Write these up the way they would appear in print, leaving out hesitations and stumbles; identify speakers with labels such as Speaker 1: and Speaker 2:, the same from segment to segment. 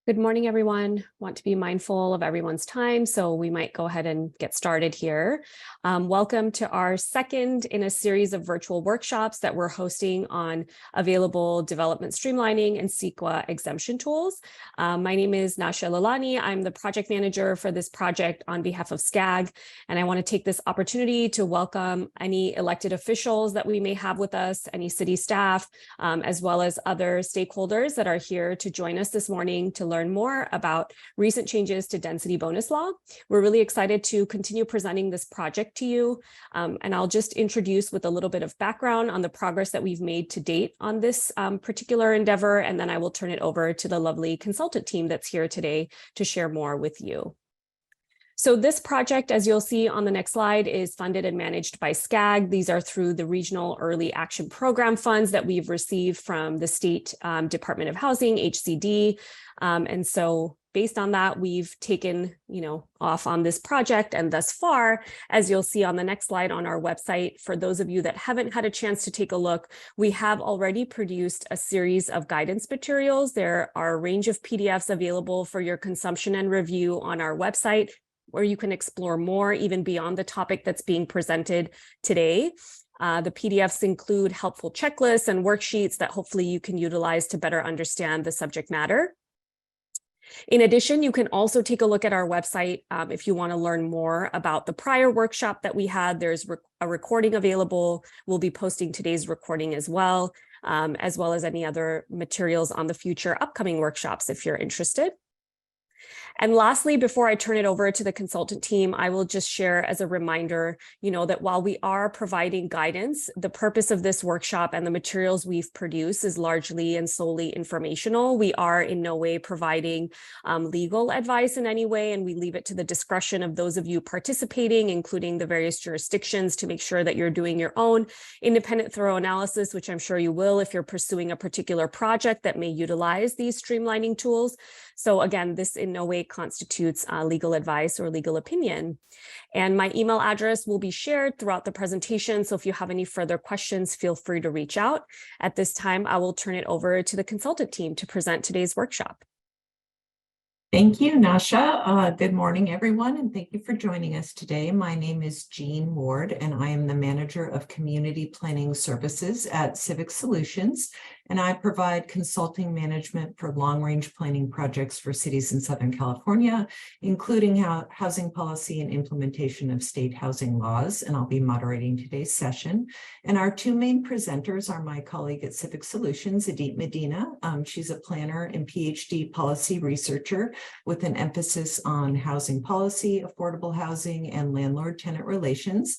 Speaker 1: Good morning, everyone. Want to be mindful of everyone's time, so we might go ahead and get started here. Welcome to our second in a series of virtual workshops that we're hosting on available development streamlining and CEQA exemption tools. My name is Nasha Lalani. I'm the project manager for this project on behalf of SCAG, and I want to take this opportunity to welcome any elected officials that we may have with us, any city staff, as well as other stakeholders that are here to join us this morning to learn more about recent changes to density bonus law. We're really excited to continue presenting this project to you. And I'll just introduce with a little bit of background on the progress that we've made to date on this particular endeavor. And then I will turn it over to the lovely consultant team that's here today to share more with you. So this project, as you'll see on the next slide, is funded and managed by SCAG. These are through the Regional Early Action Program funds that we've received from the State Department of Housing, HCD. And so based on that, we've taken, off on this project. And thus far, as you'll see on the next slide on our website, for those of you that haven't had a chance to take a look, we have already produced a series of guidance materials. There are a range of PDFs available for your consumption and review on our website, where you can explore more even beyond the topic that's being presented today. The PDFs include helpful checklists and worksheets that hopefully you can utilize to better understand the subject matter. In addition, you can also take a look at our website if you want to learn more about the prior workshop that we had. There's a recording available. We'll be posting today's recording as well as any other materials on the future upcoming workshops if you're interested. And lastly, before I turn it over to the consultant team, I will just share as a reminder, that while we are providing guidance, the purpose of this workshop and the materials we've produced is largely and solely informational. We are in no way providing legal advice in any way, and we leave it to the discretion of those of you participating, including the various jurisdictions, to make sure that you're doing your own independent, thorough analysis, which I'm sure you will if you're pursuing a particular project that may utilize these streamlining tools. So again, this in no way constitutes legal advice or legal opinion. And my email address will be shared throughout the presentation. So if you have any further questions, feel free to reach out. At this time, I will turn it over to the consultant team to present today's workshop.
Speaker 2: Thank you, Nasha. Good morning, everyone, and thank you for joining us today. My name is Jean Ward, and I am the Manager of Community Planning Services at Civic Solutions, and I provide consulting management for long-range planning projects for cities in Southern California, including housing policy and implementation of state housing laws, and I'll be moderating today's session. And our two main presenters are my colleague at Civic Solutions, Edith Medina. She's a planner and PhD policy researcher with an emphasis on housing policy, affordable housing, and landlord-tenant relations.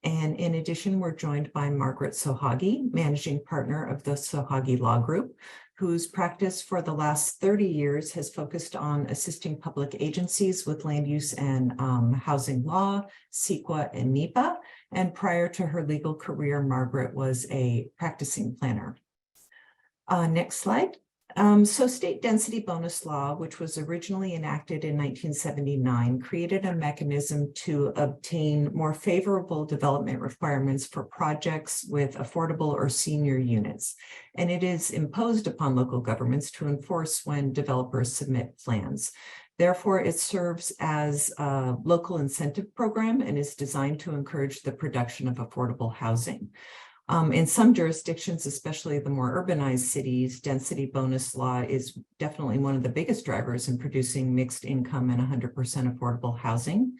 Speaker 2: And in addition, we're joined by Margaret Sohagi, managing partner of the Sohagi Law Group, whose practice for the last 30 years has focused on assisting public agencies with land use and housing law, CEQA, and NEPA. And prior to her legal career, Margaret was a practicing planner. Next slide. So state density bonus law, which was originally enacted in 1979, created a mechanism to obtain more favorable development requirements for projects with affordable or senior units. And it is imposed upon local governments to enforce when developers submit plans. Therefore, it serves as a local incentive program and is designed to encourage the production of affordable housing. In some jurisdictions, especially the more urbanized cities, density bonus law is definitely one of the biggest drivers in producing mixed income and 100% affordable housing.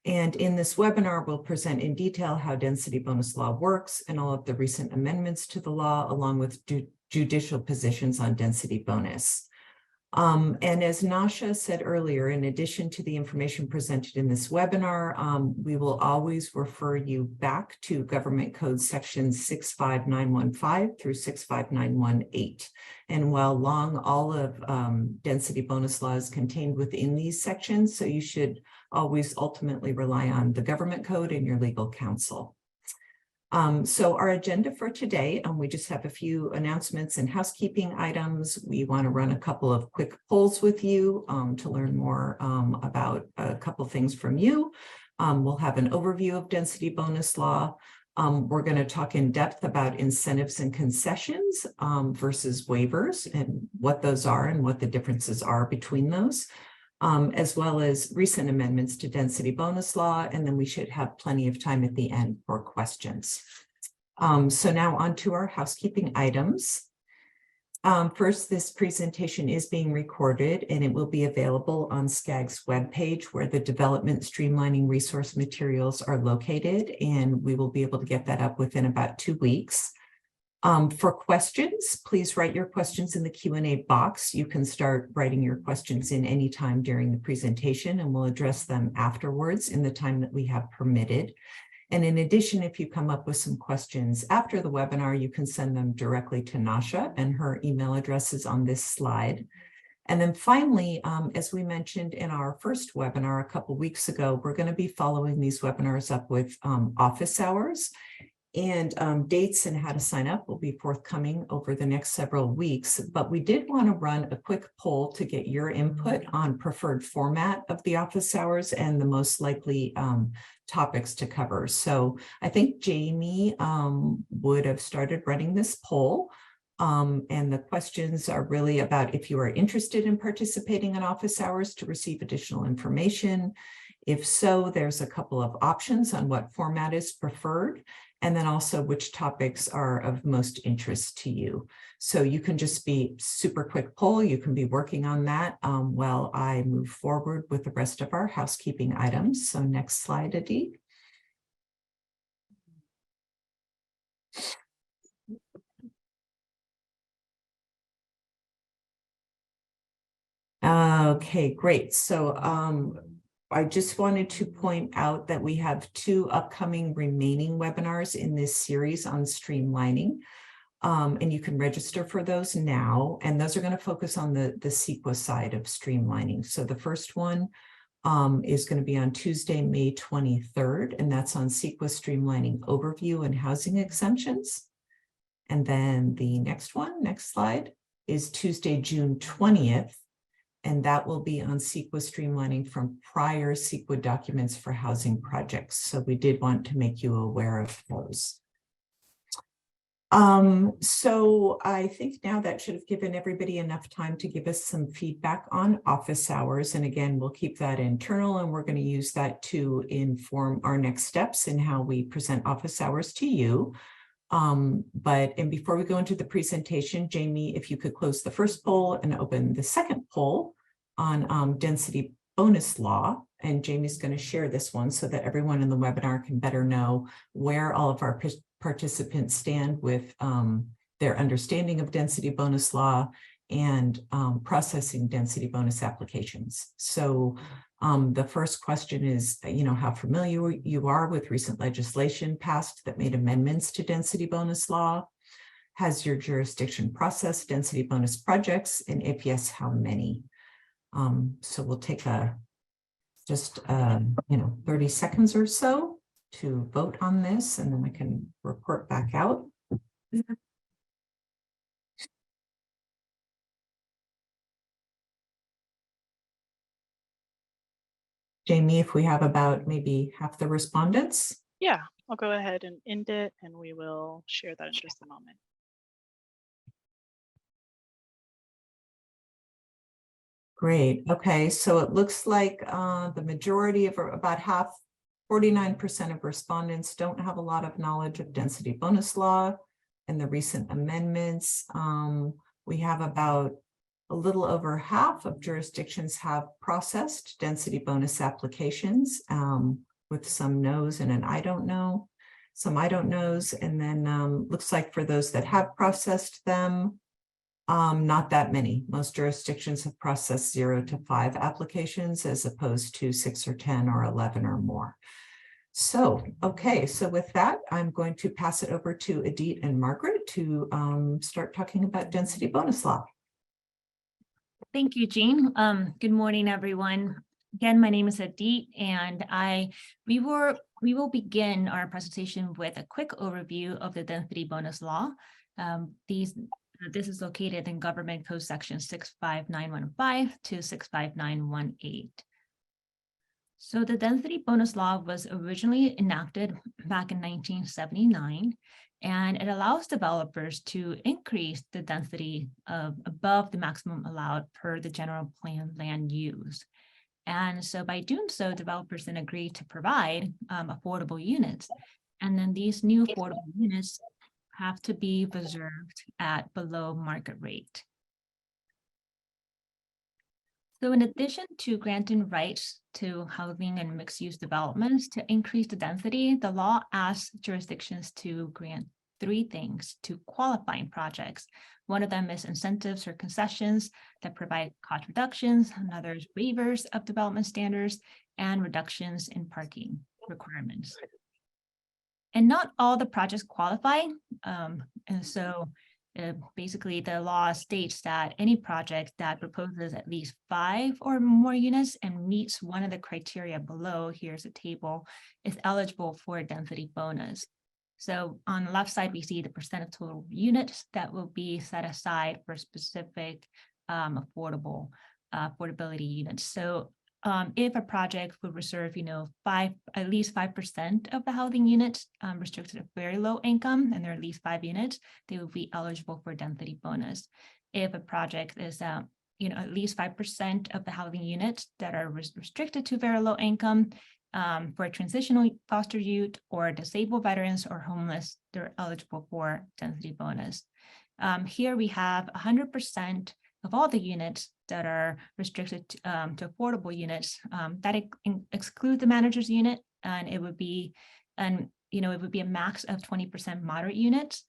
Speaker 2: And in this webinar, we'll present in detail how density bonus law works and all of the recent amendments to the law, along with judicial positions on density bonus. And as Nasha said earlier, in addition to the information presented in this webinar, we will always refer you back to Government Code sections 65915 through 65918. And while long, all of density bonus law is contained within these sections, so you should always ultimately rely on the Government Code and your legal counsel. So our agenda for today, we just have a few announcements and housekeeping items. We want to run a couple of quick polls with you to learn more about a couple things from you. We'll have an overview of density bonus law. We're going to talk in depth about incentives and concessions versus waivers and what those are and what the differences are between those, as well as recent amendments to density bonus law. And then we should have plenty of time at the end for questions. So now on to our housekeeping items. First, this presentation is being recorded and it will be available on SCAG's webpage where the development streamlining resource materials are located, and we will be able to get that up within about 2 weeks. For questions, please write your questions in the Q&A box. You can start writing your questions in any time during the presentation, and we'll address them afterwards in the time that we have permitted. And in addition, if you come up with some questions after the webinar, you can send them directly to Nasha, and her email address is on this slide. And then finally, as we mentioned in our first webinar a couple weeks ago, we're going to be following these webinars up with office hours. And dates and how to sign up will be forthcoming over the next several weeks. But we did want to run a quick poll to get your input on preferred format of the office hours and the most likely topics to cover. So I think Jamie would have started running this poll. And the questions are really about if you are interested in participating in office hours to receive additional information. If so, there's a couple of options on what format is preferred, and then also which topics are of most interest to you. So you can just be super quick poll. You can be working on that while I move forward with the rest of our housekeeping items. So next slide, Adit. Okay, great. So I just wanted to point out that we have 2 upcoming remaining webinars in this series on streamlining. And you can register for those now. And those are going to focus on the CEQA side of streamlining. So the first one is going to be on Tuesday, May 23rd, and that's on CEQA streamlining overview and housing exemptions. And then the next one, next slide, is Tuesday, June 20th. And that will be on CEQA streamlining from prior CEQA documents for housing projects. So we did want to make you aware of those. So I think now that should have given everybody enough time to give us some feedback on office hours. And again, we'll keep that internal, and we're going to use that to inform our next steps in how we present office hours to you. And before we go into the presentation, Jamie, if you could close the first poll and open the second poll on density bonus law. And Jamie's going to share this one so that everyone in the webinar can better know where all of our participants stand with their understanding of density bonus law and processing density bonus applications. So the first question is, how familiar you are with recent legislation passed that made amendments to density bonus law. Has your jurisdiction processed density bonus projects? And if yes, how many? So we'll take just 30 seconds or so to vote on this, and then I can report back out. Jamie, if we have about maybe half the respondents.
Speaker 3: Yeah, I'll go ahead and end it, and we will share that in just a moment.
Speaker 2: Great. Okay, so it looks like the majority of about half, 49% of respondents don't have a lot of knowledge of density bonus law and the recent amendments. We have about a little over half of jurisdictions have processed density bonus applications with some no's and an I don't know, some I don't knows. And then looks like for those that have processed them, not that many. Most jurisdictions have processed 0 to 5 applications as opposed to 6 or 10 or 11 or more. So, okay, so with that, I'm going to pass it over to Adit and Margaret to start talking about density bonus law.
Speaker 4: Thank you, Jean. Good morning, everyone. Again, my name is Adit, and we will begin our presentation with a quick overview of the density bonus law. This is located in Government Code Section 65915 to 65918. So the density bonus law was originally enacted back in 1979, and it allows developers to increase the density of above the maximum allowed per the general plan land use. And so by doing so, developers then agree to provide affordable units. And then these new affordable units have to be reserved at below market rate. So in addition to granting rights to housing and mixed-use developments to increase the density, the law asks jurisdictions to grant three things to qualifying projects. One of them is incentives or concessions that provide cost reductions, another is waivers of development standards, and reductions in parking requirements. And not all the projects qualify. And so basically the law states that any project that proposes at least 5 or more units and meets one of the criteria below, here's a table, is eligible for a density bonus. So on the left side, we see the percent of total units that will be set aside for specific affordability units. So if a project would reserve, at least 5% of the housing units restricted to very low income, and there are at least 5 units, they will be eligible for density bonus. If a project is, at least 5% of the housing units that are restricted to very low income, for a transitional foster youth or disabled veterans or homeless, they're eligible for density bonus. Here we have 100% of all the units that are restricted to affordable units that exclude the manager's unit, and it would be a max of 20% moderate units.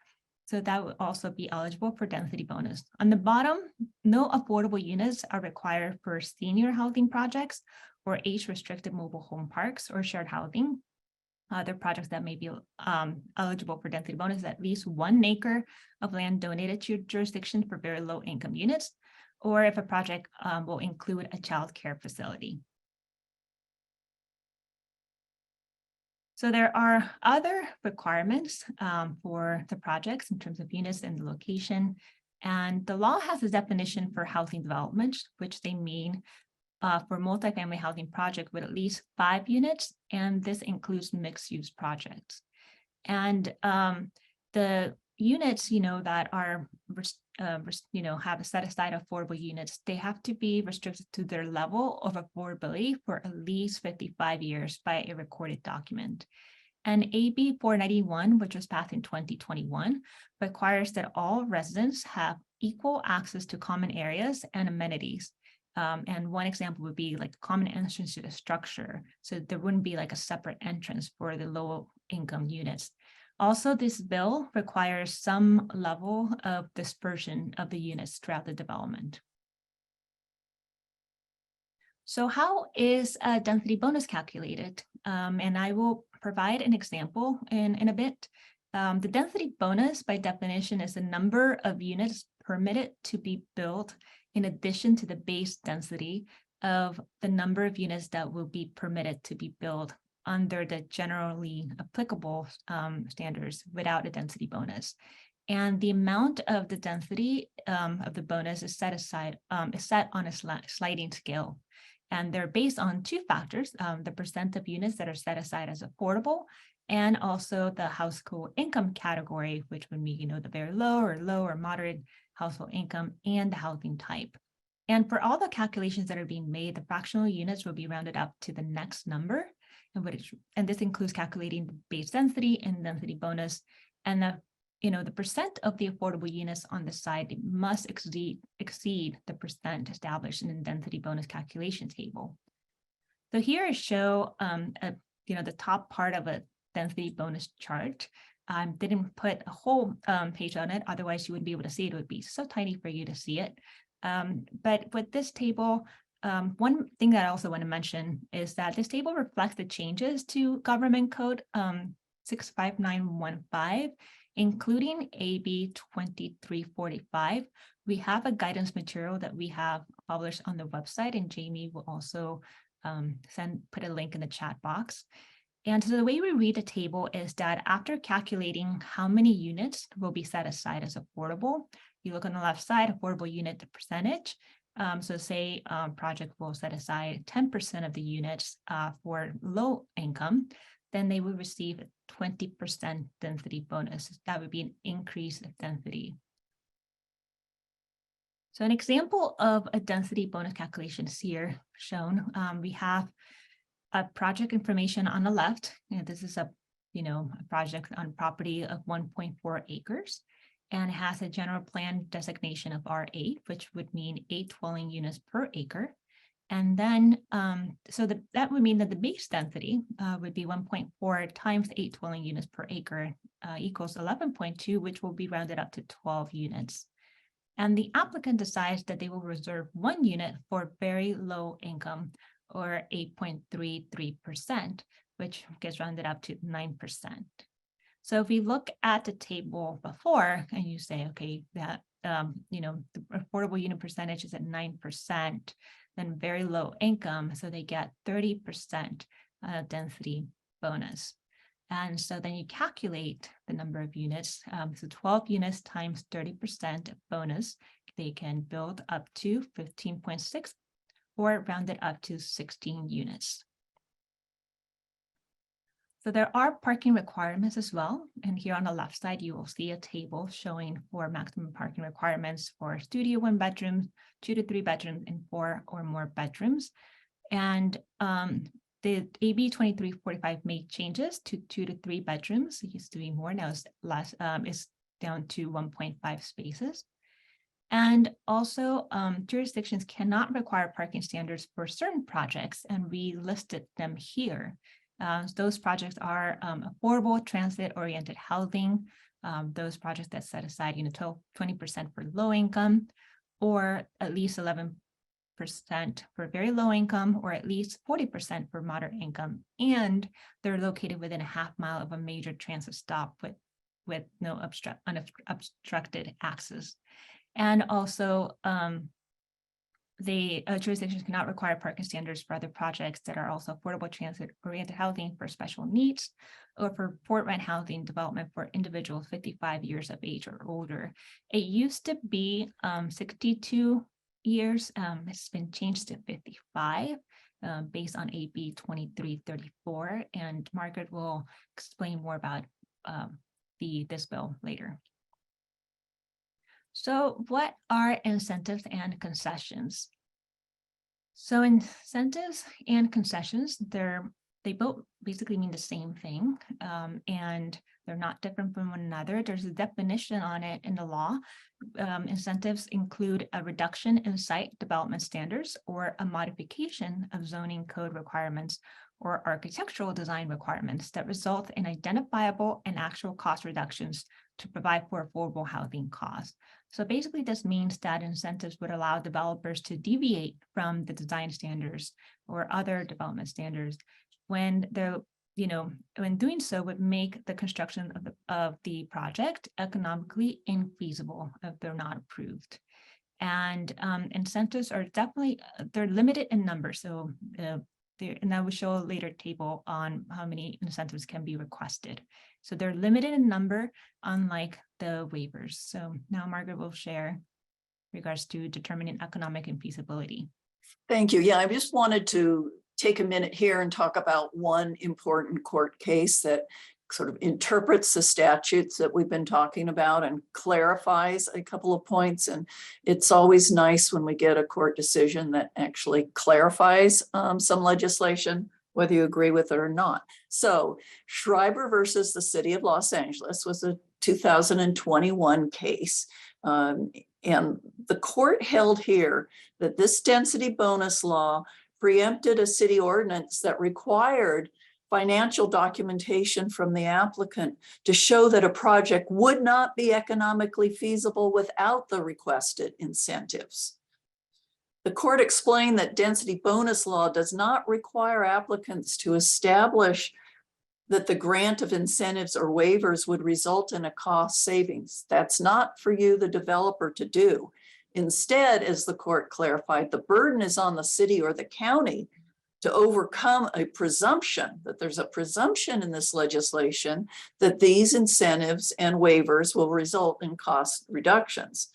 Speaker 4: So that would also be eligible for density bonus. On the bottom, no affordable units are required for senior housing projects or age-restricted mobile home parks or shared housing. Other projects that may be eligible for density bonus is at least 1 acre of land donated to your jurisdiction for very low income units, or if a project will include a child care facility. So there are other requirements for the projects in terms of units and the location. And the law has a definition for housing development, which they mean for multifamily housing project with at least 5 units, and this includes mixed-use projects. And the units, that are, have a set-aside affordable units, they have to be restricted to their level of affordability for at least 55 years by a recorded document. And AB 491, which was passed in 2021, requires that all residents have equal access to common areas and amenities. And one example would be like common entrance to the structure. So there wouldn't be like a separate entrance for the low income units. Also, this bill requires some level of dispersion of the units throughout the development. So how is a density bonus calculated? And I will provide an example in a bit. The density bonus by definition is the number of units permitted to be built in addition to the base density of the number of units that will be permitted to be built under the generally applicable standards without a density bonus. And the amount of the density of the bonus is set on a sliding scale. And they're based on 2 factors, the percent of units that are set aside as affordable, and also the household income category, which would be, the very low or moderate household income, and the housing type. And for all the calculations that are being made, the fractional units will be rounded up to the next number, and this includes calculating the base density and density bonus, and the percent of the affordable units on the side must exceed the percent established in the density bonus calculation table. So here I show the top part of a density bonus chart. Didn't put a whole page on it, otherwise you wouldn't be able to see it. It would be so tiny for you to see it. But with this table, one thing that I also want to mention is that this table reflects the changes to Government Code 65915, including AB 2345. We have a guidance material that we have published on the website, and Jamie will also put a link in the chat box. And so the way we read the table is that after calculating how many units will be set aside as affordable, you look on the left side, affordable unit, the percentage, So say project will set aside 10% of the units for low income, then they would receive a 20% density bonus. That would be an increase of density. So an example of a density bonus calculation is here shown. We have a project information on the left. And this is a project on property of 1.4 acres. And it has a general plan designation of R8, which would mean 8 dwelling units per acre. And then, that would mean that the base density would be 1.4 times 8 dwelling units per acre equals 11.2, which will be rounded up to 12 units. And the applicant decides that they will reserve 1 unit for very low income, or 8.33%, which gets rounded up to 9%. So if we look at the table before and you say, okay, that the affordable unit percentage is at 9%, then very low income, so they get 30% density bonus. And so then you calculate the number of units. So 12 units times 30% bonus, they can build up to 15.6 or round it up to 16 units. So there are parking requirements as well. And here on the left side, you will see a table showing for maximum parking requirements for studio 1 bedrooms, 2 to 3 bedrooms, and 4 or more bedrooms. And the AB 2345 made changes to 2 to 3 bedrooms. It used to be more, now it's less, it's down to 1.5 spaces. And also jurisdictions cannot require parking standards for certain projects, and we listed them here. Those projects are affordable transit-oriented housing, those projects that set aside 20% for low income, or at least 11% for very low income, or at least 40% for moderate income, and they're located within a half mile of a major transit stop with no unobstructed access. And also, the jurisdictions cannot require parking standards for other projects that are also affordable transit-oriented housing for special needs, or for port rent housing development for individuals 55 years of age or older. It used to be 62 years. It's been changed to 55 based on AB 2334, and Margaret will explain more about this bill later. So what are incentives and concessions? So incentives and concessions, they both basically mean the same thing, and they're not different from one another. There's a definition on it in the law. Incentives include a reduction in site development standards or a modification of zoning code requirements or architectural design requirements that result in identifiable and actual cost reductions to provide for affordable housing costs. So basically, this means that incentives would allow developers to deviate from the design standards or other development standards when they're, when doing so would make the construction of the project economically infeasible if they're not approved. And incentives are definitely, they're limited in number. So and I will show a later table on how many incentives can be requested. So they're limited in number, unlike the waivers. So now Margaret will share regards to determining economic infeasibility.
Speaker 5: Thank you. Yeah, I just wanted to take a minute here and talk about one important court case that sort of interprets the statutes that we've been talking about and clarifies a couple of points. And it's always nice when we get a court decision that actually clarifies some legislation, whether you agree with it or not. So Schreiber versus the City of Los Angeles was a 2021 case. And the court held here that this density bonus law preempted a city ordinance that required financial documentation from the applicant to show that a project would not be economically feasible without the requested incentives. The court explained that density bonus law does not require applicants to establish that the grant of incentives or waivers would result in a cost savings. That's not for you, the developer, to do. Instead, as the court clarified, the burden is on the city or the county to overcome a presumption, that there's a presumption in this legislation that these incentives and waivers will result in cost reductions.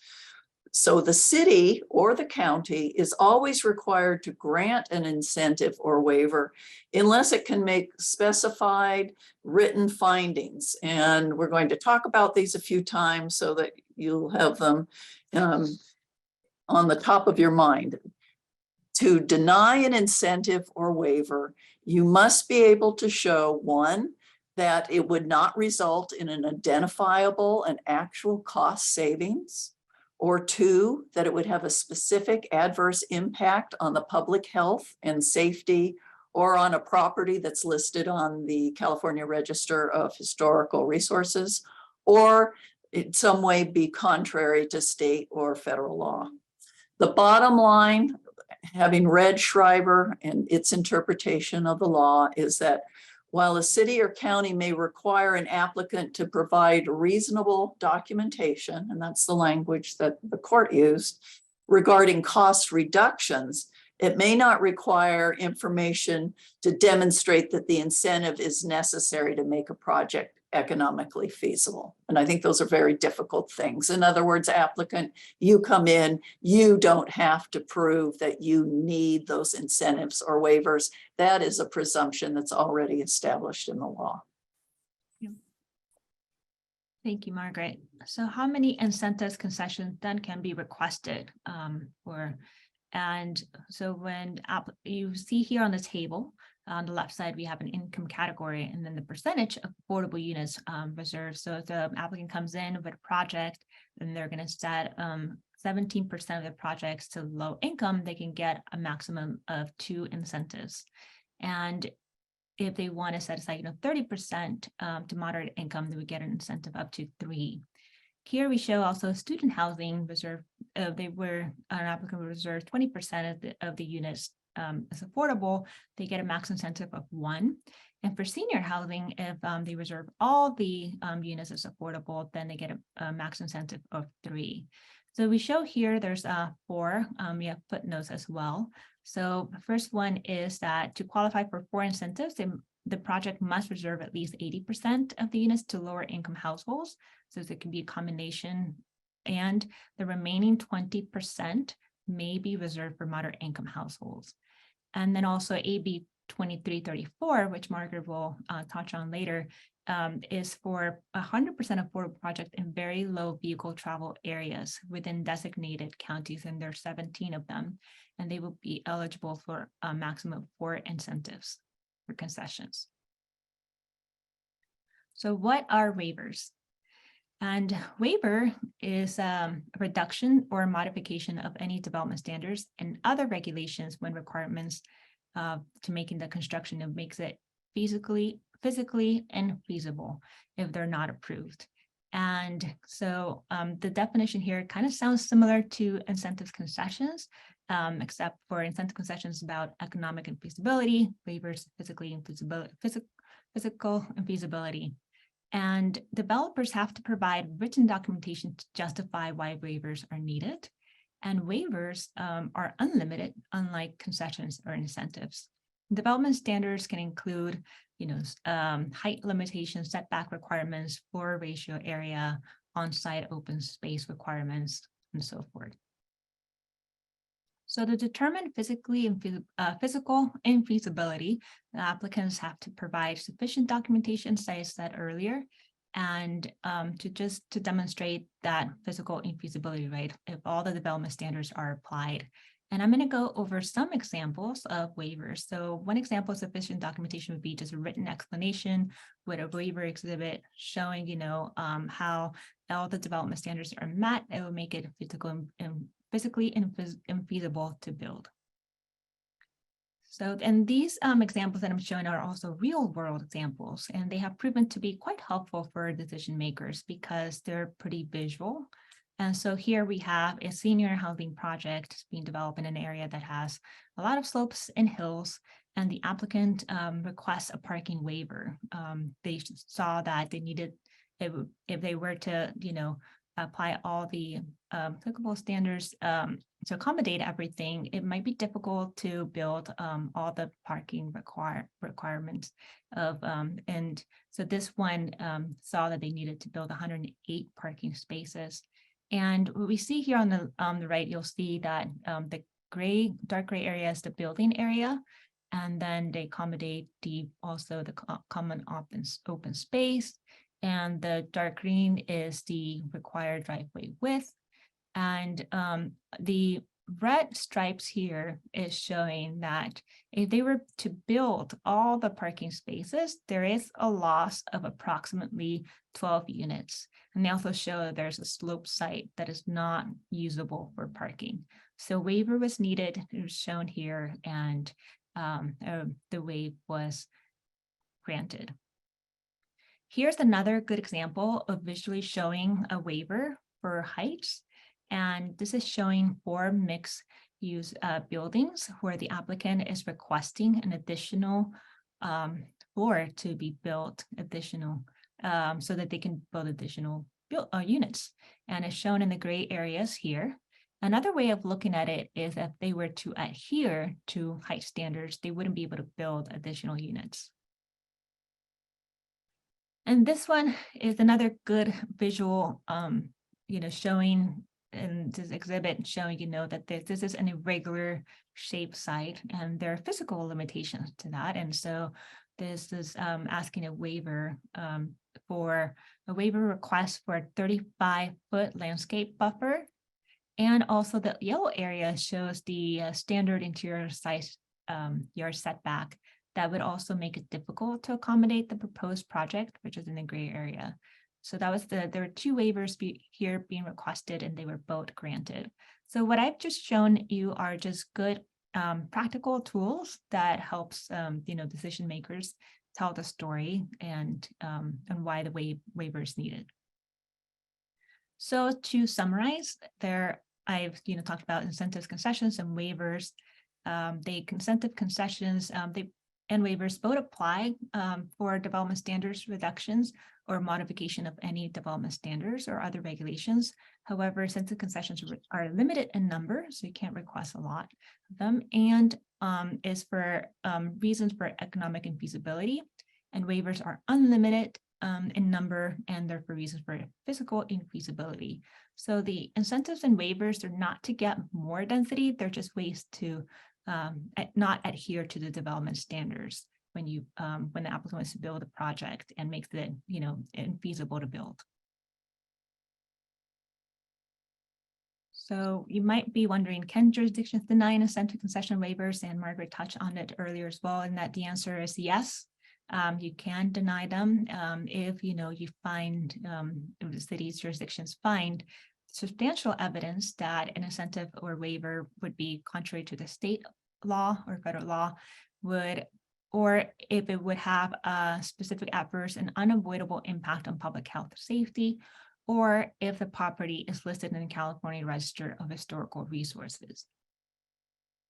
Speaker 5: So the city or the county is always required to grant an incentive or waiver unless it can make specified written findings. And we're going to talk about these a few times so that you'll have them on the top of your mind. To deny an incentive or waiver, you must be able to show, one, that it would not result in an identifiable and actual cost savings, or two, that it would have a specific adverse impact on the public health and safety, or on a property that's listed on the California Register of Historical Resources, or in some way be contrary to state or federal law. The bottom line, having read Schreiber and its interpretation of the law, is that while a city or county may require an applicant to provide reasonable documentation, and that's the language that the court used, regarding cost reductions, it may not require information to demonstrate that the incentive is necessary to make a project economically feasible. And I think those are very difficult things. In other words, applicant, you come in, you don't have to prove that you need those incentives or waivers. That is a presumption that's already established in the law.
Speaker 4: Thank you, Margaret. So how many incentives, concessions then can be requested and so when you see here on the table, on the left side, we have an income category and then the percentage of affordable units reserved. So if the applicant comes in with a project, then they're going to set 17% of the projects to low income, they can get a maximum of 2 incentives. And if they want to set aside 30% to moderate income, they would get an incentive up to 3. Here we show also student housing reserve. An applicant would reserve 20% of the units as affordable, they get a max incentive of 1. And for senior housing, if they reserve all the units as affordable, then they get a max incentive of 3. So we show here there's 4. We have footnotes as well. So the first one is that to qualify for 4 incentives, the project must reserve at least 80% of the units to lower income households. So it can be a combination, and the remaining 20% may be reserved for moderate income households. And then also AB 2334, which Margaret will touch on later, is for 100% affordable projects in very low vehicle travel areas within designated counties, and there are 17 of them, and they will be eligible for a maximum of 4 incentives for concessions. So what are waivers? And waiver is a reduction or modification of any development standards and other regulations when requirements to making the construction that makes it physically infeasible if they're not approved. And so the definition here kind of sounds similar to incentives concessions, except for incentive concessions about economic infeasibility, waivers physical infeasibility. And developers have to provide written documentation to justify why waivers are needed. And waivers are unlimited, unlike concessions or incentives. Development standards can include, height limitations, setback requirements, floor ratio area, on-site open space requirements, and so forth. So to determine physical infeasibility, the applicants have to provide sufficient documentation, as I said earlier, and to demonstrate that physical infeasibility, right, if all the development standards are applied. And I'm going to go over some examples of waivers. So one example of sufficient documentation would be just a written explanation with a waiver exhibit showing, how all the development standards are met. It will make it physically infeasible to build. So, and these examples that I'm showing are also real world examples, and they have proven to be quite helpful for decision makers because they're pretty visual. And so here we have a senior housing project being developed in an area that has a lot of slopes and hills, and the applicant requests a parking waiver. They saw that they needed, if they were to, apply all the applicable standards to accommodate everything, it might be difficult to build all the parking requirements of, and so this one saw that they needed to build 108 parking spaces. And what we see here on the right, you'll see that the dark gray area is the building area. And then they accommodate also the common open space. And the dark green is the required driveway width. And the red stripes here is showing that if they were to build all the parking spaces, there is a loss of approximately 12 units. And they also show that there's a slope site that is not usable for parking. So waiver was needed, it was shown here, and the waiver was granted. Here's another good example of visually showing a waiver for heights. And this is showing 4 mixed-use buildings where the applicant is requesting an additional floor to be built so that they can build additional units. And it's shown in the gray areas here. Another way of looking at it is if they were to adhere to height standards, they wouldn't be able to build additional units. And this one is another good visual, showing in this exhibit showing, that this is an irregular shaped site and there are physical limitations to that. And so this is asking a waiver for a waiver request for a 35-foot landscape buffer. And also the yellow area shows the standard interior size yard setback that would also make it difficult to accommodate the proposed project, which is in the gray area. So that was there were 2 waivers here being requested and they were both granted. So what I've just shown you are just good practical tools that helps decision makers tell the story and why the waiver is needed. So to summarize, I've talked about incentives, concessions, and waivers. The incentive concessions and waivers both apply for development standards reductions or modification of any development standards or other regulations. However, incentive concessions are limited in number, so you can't request a lot of them, and is for reasons for economic infeasibility, and waivers are unlimited in number, and they're for reasons for physical infeasibility. So the incentives and waivers are not to get more density, they're just ways to not adhere to the development standards when the applicant wants to build a project and makes it infeasible to build. So you might be wondering, can jurisdictions deny an incentive concession waivers? And Margaret touched on it earlier as well, and that the answer is yes. You can deny them if you find the city's jurisdictions find substantial evidence that an incentive or waiver would be contrary to the state law or federal law, or if it would have a specific adverse and unavoidable impact on public health or safety, or if the property is listed in the California Register of Historical Resources.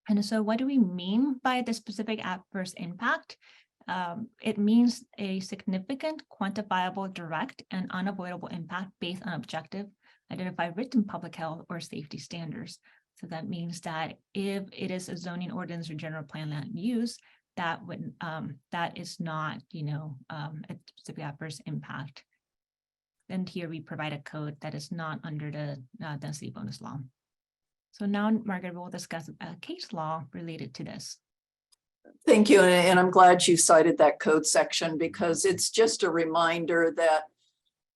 Speaker 4: And so what do we mean by the specific adverse impact? It means a significant, quantifiable, direct, and unavoidable impact based on objective, identified written public health or safety standards. So that means that if it is a zoning ordinance or general plan land use, that is not, a specific adverse impact. And here we provide a code that is not under the density bonus law. So now Margaret will discuss a case law related to this.
Speaker 5: Thank you. And I'm glad you cited that code section because it's just a reminder that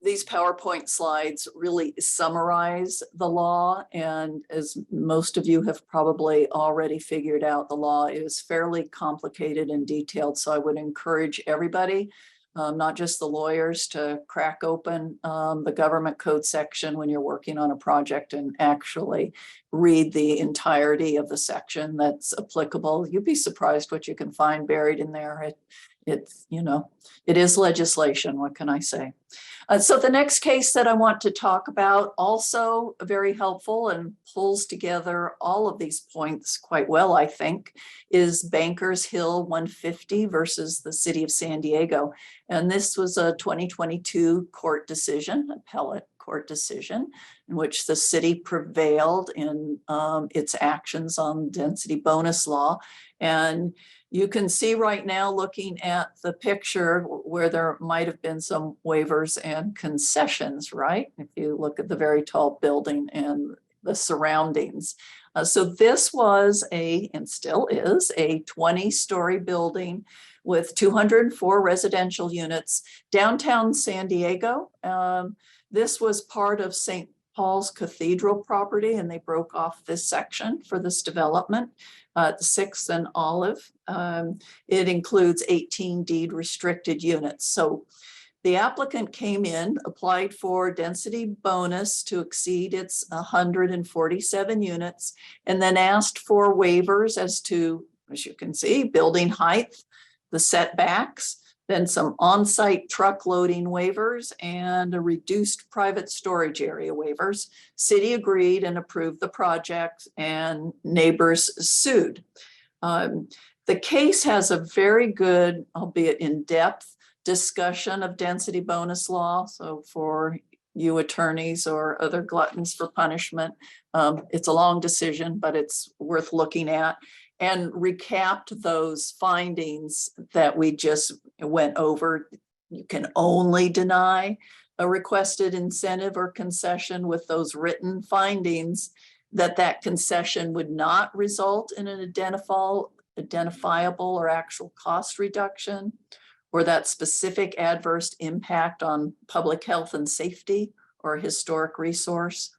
Speaker 5: these PowerPoint slides really summarize the law. And as most of you have probably already figured out, the law is fairly complicated and detailed. So I would encourage everybody, not just the lawyers, to crack open the government code section when you're working on a project and actually read the entirety of the section that's applicable. You'd be surprised what you can find buried in there. It is legislation. What can I say? So the next case that I want to talk about, also very helpful and pulls together all of these points quite well, I think, is Bankers Hill 150 versus the City of San Diego. And this was a 2022 court decision, appellate court decision in which the city prevailed in its actions on density bonus law. And you can see right now, looking at the picture, where there might have been some waivers and concessions, right? If you look at the very tall building and the surroundings. So this was and still is, a 20-story building with 204 residential units, downtown San Diego. This was part of St. Paul's Cathedral property, and they broke off this section for this development, 6th and Olive. It includes 18 deed restricted units. So the applicant came in, applied for density bonus to exceed its 147 units, and then asked for waivers as to, as you can see, building height, the setbacks, then some on-site truck loading waivers and a reduced private storage area waivers. City agreed and approved the project, and neighbors sued. The case has a very good, albeit in-depth, discussion of density bonus law. So for you attorneys or other gluttons for punishment, it's a long decision, but it's worth looking at, and recapped those findings that we just went over. You can only deny a requested incentive or concession with those written findings that concession would not result in an identifiable or actual cost reduction, or that specific adverse impact on public health and safety or historic resource,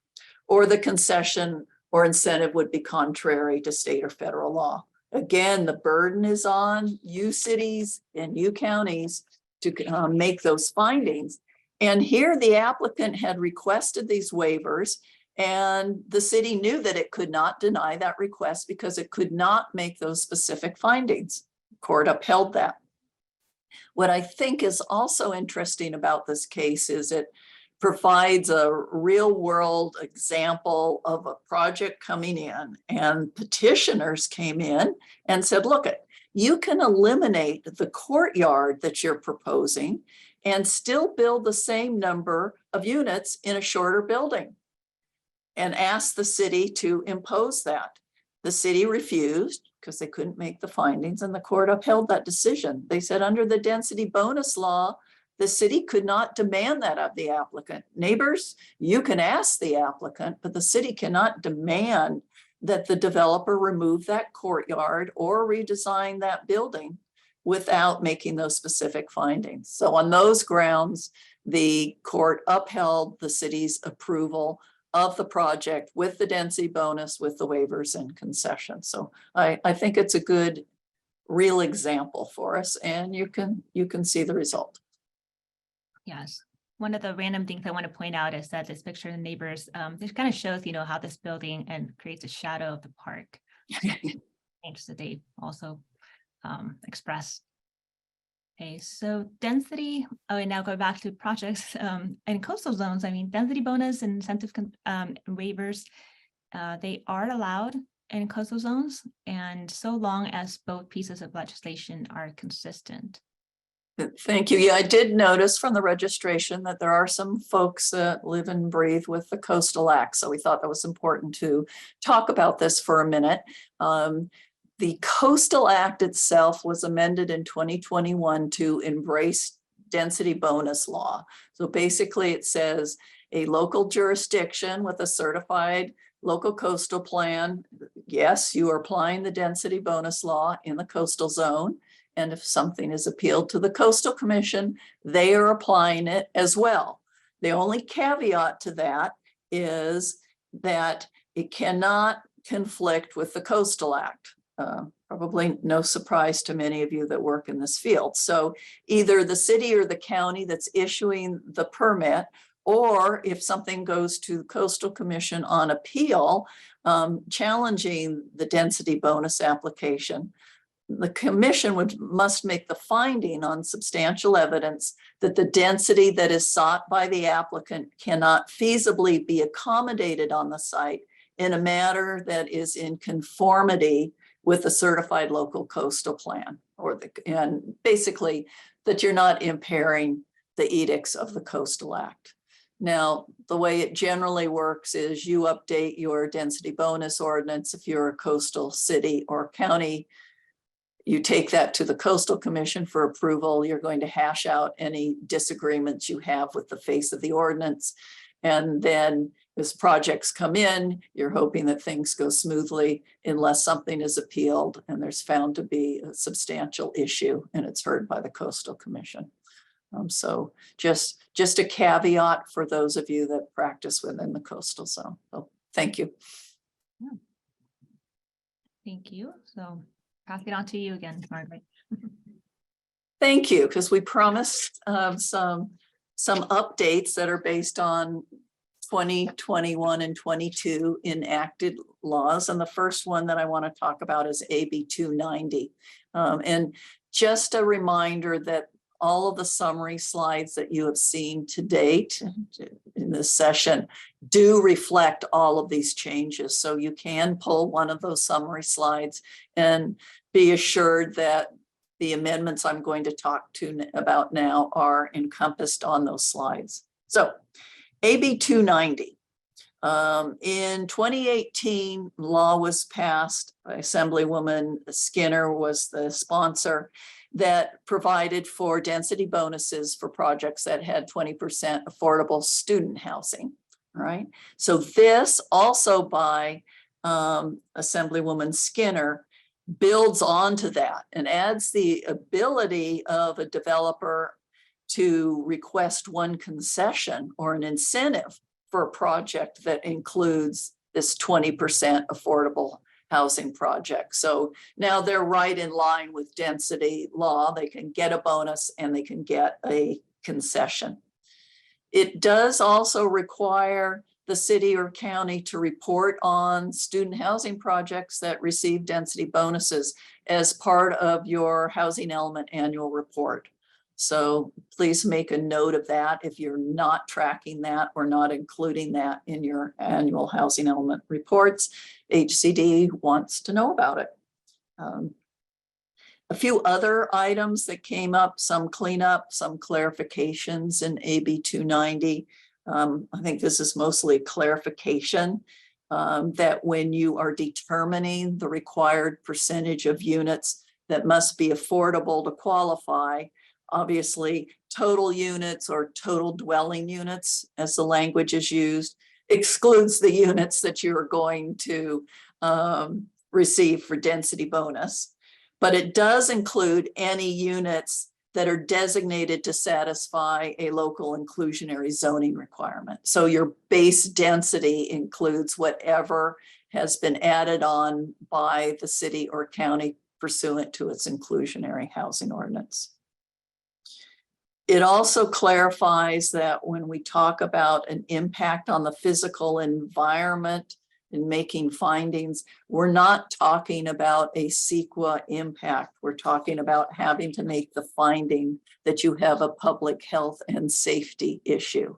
Speaker 5: or the concession or incentive would be contrary to state or federal law. Again, the burden is on you cities and you counties to make those findings. And here the applicant had requested these waivers, and the city knew that it could not deny that request because it could not make those specific findings. Court upheld that. What I think is also interesting about this case is it provides a real world example of a project coming in, and petitioners came in and said, look, you can eliminate the courtyard that you're proposing and still build the same number of units in a shorter building, and asked the city to impose that. The city refused because they couldn't make the findings, and the court upheld that decision. They said under the density bonus law, the city could not demand that of the applicant. Neighbors, you can ask the applicant, but the city cannot demand that the developer remove that courtyard or redesign that building without making those specific findings. So on those grounds, the court upheld the city's approval of the project with the density bonus, with the waivers and concessions. So I think it's a good real example for us, and you can see the result.
Speaker 4: Yes. One of the random things I want to point out is that this picture of the neighbors, this kind of shows, how this building and creates a shadow of the park. Thanks that they also expressed. Okay, so density, and now go back to projects and coastal zones. I mean, density bonus and incentive waivers, they are allowed in coastal zones, and so long as both pieces of legislation are consistent.
Speaker 5: Thank you. Yeah, I did notice from the registration that there are some folks that live and breathe with the Coastal Act. So we thought that was important to talk about this for a minute. The Coastal Act itself was amended in 2021 to embrace density bonus law. So basically it says a local jurisdiction with a certified local coastal plan. Yes, you are applying the density bonus law in the coastal zone. And if something is appealed to the Coastal Commission, they are applying it as well. The only caveat to that is that it cannot conflict with the Coastal Act. Probably no surprise to many of you that work in this field. So either the city or the county that's issuing the permit, or if something goes to the Coastal Commission on appeal, challenging the density bonus application, the commission must make the finding on substantial evidence that the density that is sought by the applicant cannot feasibly be accommodated on the site in a manner that is in conformity with a certified local coastal plan, and basically that you're not impairing the edicts of the Coastal Act. Now, the way it generally works is you update your density bonus ordinance if you're a coastal city or county. You take that to the Coastal Commission for approval. You're going to hash out any disagreements you have with the face of the ordinance. And then as projects come in, you're hoping that things go smoothly unless something is appealed and there's found to be a substantial issue and it's heard by the Coastal Commission. So just a caveat for those of you that practice within the coastal zone. So thank you.
Speaker 4: Thank you. So pass it on to you again, Margaret.
Speaker 5: Thank you, because we promised some updates that are based on 2021 and 22 enacted laws. And the first one that I want to talk about is AB 290. And just a reminder that all of the summary slides that you have seen to date in this session do reflect all of these changes. So you can pull one of those summary slides and be assured that the amendments I'm going to talk about now are encompassed on those slides. So AB 290. In 2018, law was passed by Assemblywoman Skinner was the sponsor that provided for density bonuses for projects that had 20% affordable student housing, right? So this also by Assemblywoman Skinner builds onto that and adds the ability of a developer to request one concession or an incentive for a project that includes this 20% affordable housing project. So now they're right in line with density law. They can get a bonus and they can get a concession. It does also require the city or county to report on student housing projects that receive density bonuses as part of your housing element annual report. So please make a note of that if you're not tracking that or not including that in your annual housing element reports. HCD wants to know about it. A few other items that came up, some cleanup, some clarifications in AB 290. I think this is mostly clarification that when you are determining the required percentage of units that must be affordable to qualify, obviously total units or total dwelling units, as the language is used, excludes the units that you are going to receive for density bonus. But it does include any units that are designated to satisfy a local inclusionary zoning requirement. So your base density includes whatever has been added on by the city or county pursuant to its inclusionary housing ordinance. It also clarifies that when we talk about an impact on the physical environment in making findings, we're not talking about a CEQA impact. We're talking about having to make the finding that you have a public health and safety issue.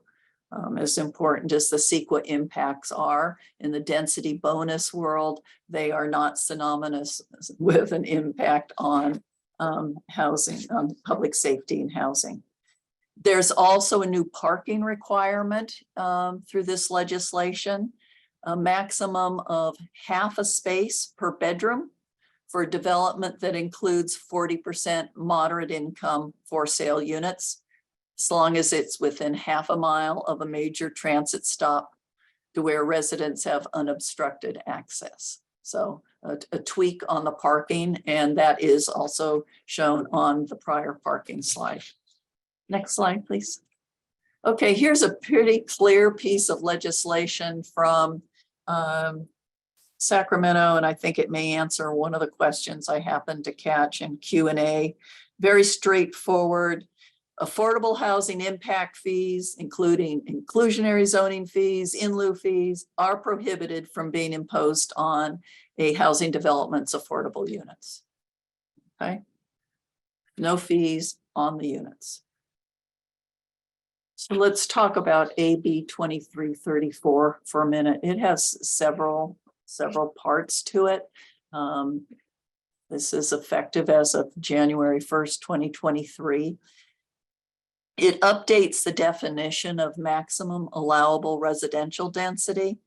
Speaker 5: As important as the CEQA impacts are in the density bonus world, they are not synonymous with an impact on housing, on public safety and housing. There's also a new parking requirement through this legislation, a maximum of half a space per bedroom for development that includes 40% moderate income for sale units, as long as it's within half a mile of a major transit stop to where residents have unobstructed access. So a tweak on the parking, and that is also shown on the prior parking slide. Next slide, please. Okay, here's a pretty clear piece of legislation from Sacramento, and I think it may answer one of the questions I happened to catch in Q&A. Very straightforward. Affordable housing impact fees, including inclusionary zoning fees, in lieu fees, are prohibited from being imposed on a housing development's affordable units. Okay, no fees on the units. So let's talk about AB 2334 for a minute. It has several parts to it. This is effective as of January 1st, 2023. It updates the definition of maximum allowable residential density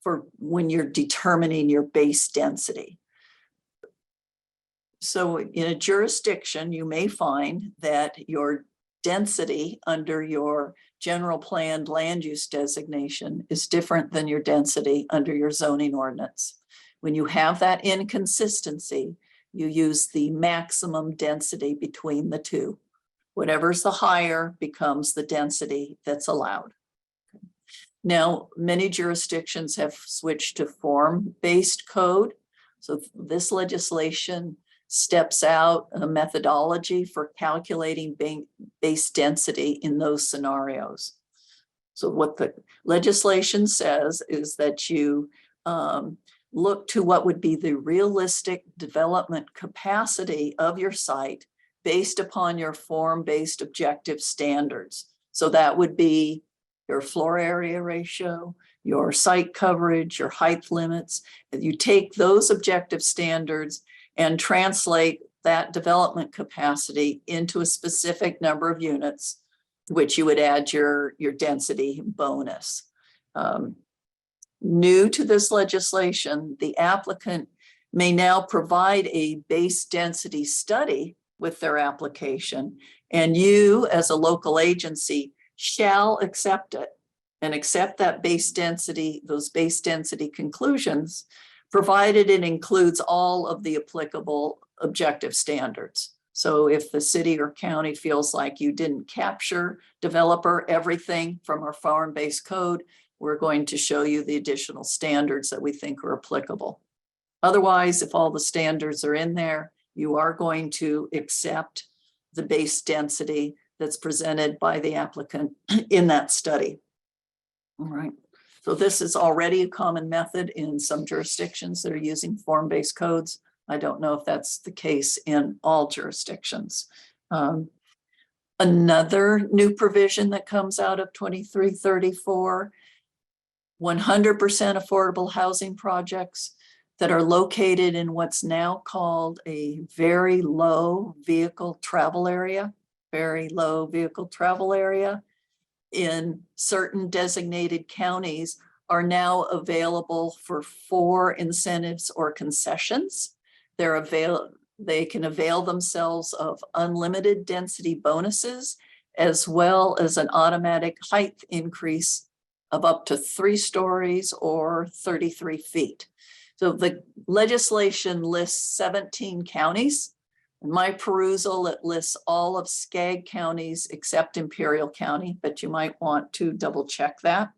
Speaker 5: for when you're determining your base density. So in a jurisdiction, you may find that your density under your general planned land use designation is different than your density under your zoning ordinance. When you have that inconsistency, you use the maximum density between the two. Whatever's the higher becomes the density that's allowed. Now, many jurisdictions have switched to form-based code. So this legislation steps out a methodology for calculating base density in those scenarios. So what the legislation says is that you look to what would be the realistic development capacity of your site based upon your form-based objective standards. So that would be your floor area ratio, your site coverage, your height limits. And you take those objective standards and translate that development capacity into a specific number of units, which you would add your density bonus. New to this legislation, the applicant may now provide a base density study with their application, and you as a local agency shall accept it and accept that base density, those base density conclusions, provided it includes all of the applicable objective standards. So if the city or county feels like you didn't capture, developer, everything from our farm-based code, we're going to show you the additional standards that we think are applicable. Otherwise, if all the standards are in there, you are going to accept the base density that's presented by the applicant in that study. All right. So this is already a common method in some jurisdictions that are using form-based codes. I don't know if that's the case in all jurisdictions. Another new provision that comes out of 2334, 100% affordable housing projects that are located in what's now called a very low vehicle travel area, in certain designated counties are now available for 4 incentives or concessions. They can avail themselves of unlimited density bonuses, as well as an automatic height increase of up to 3 stories or 33 feet. So the legislation lists 17 counties. In my perusal, it lists all of SCAG counties except Imperial County, but you might want to double check that.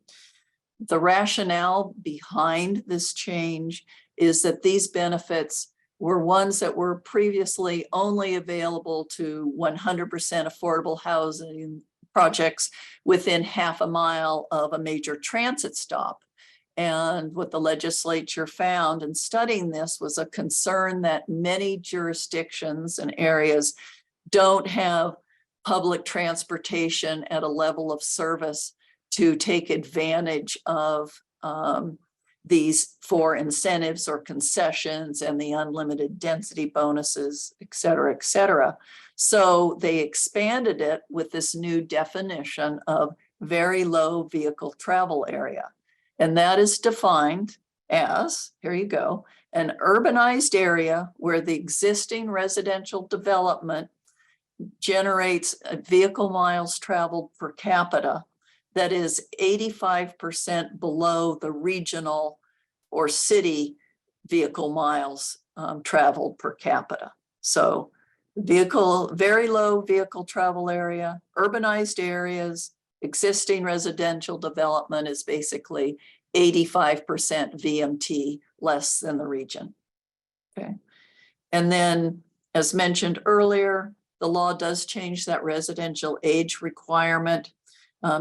Speaker 5: The rationale behind this change is that these benefits were ones that were previously only available to 100% affordable housing projects within half a mile of a major transit stop. And what the legislature found in studying this was a concern that many jurisdictions and areas don't have public transportation at a level of service to take advantage of these 4 incentives or concessions and the unlimited density bonuses, et cetera, et cetera. So they expanded it with this new definition of very low vehicle travel area. And that is defined as, here you go, an urbanized area where the existing residential development generates vehicle miles traveled per capita that is 85% below the regional or city vehicle miles traveled per capita. So very low vehicle travel area, urbanized areas, existing residential development is basically 85% VMT less than the region. Okay. And then, as mentioned earlier, the law does change that residential age requirement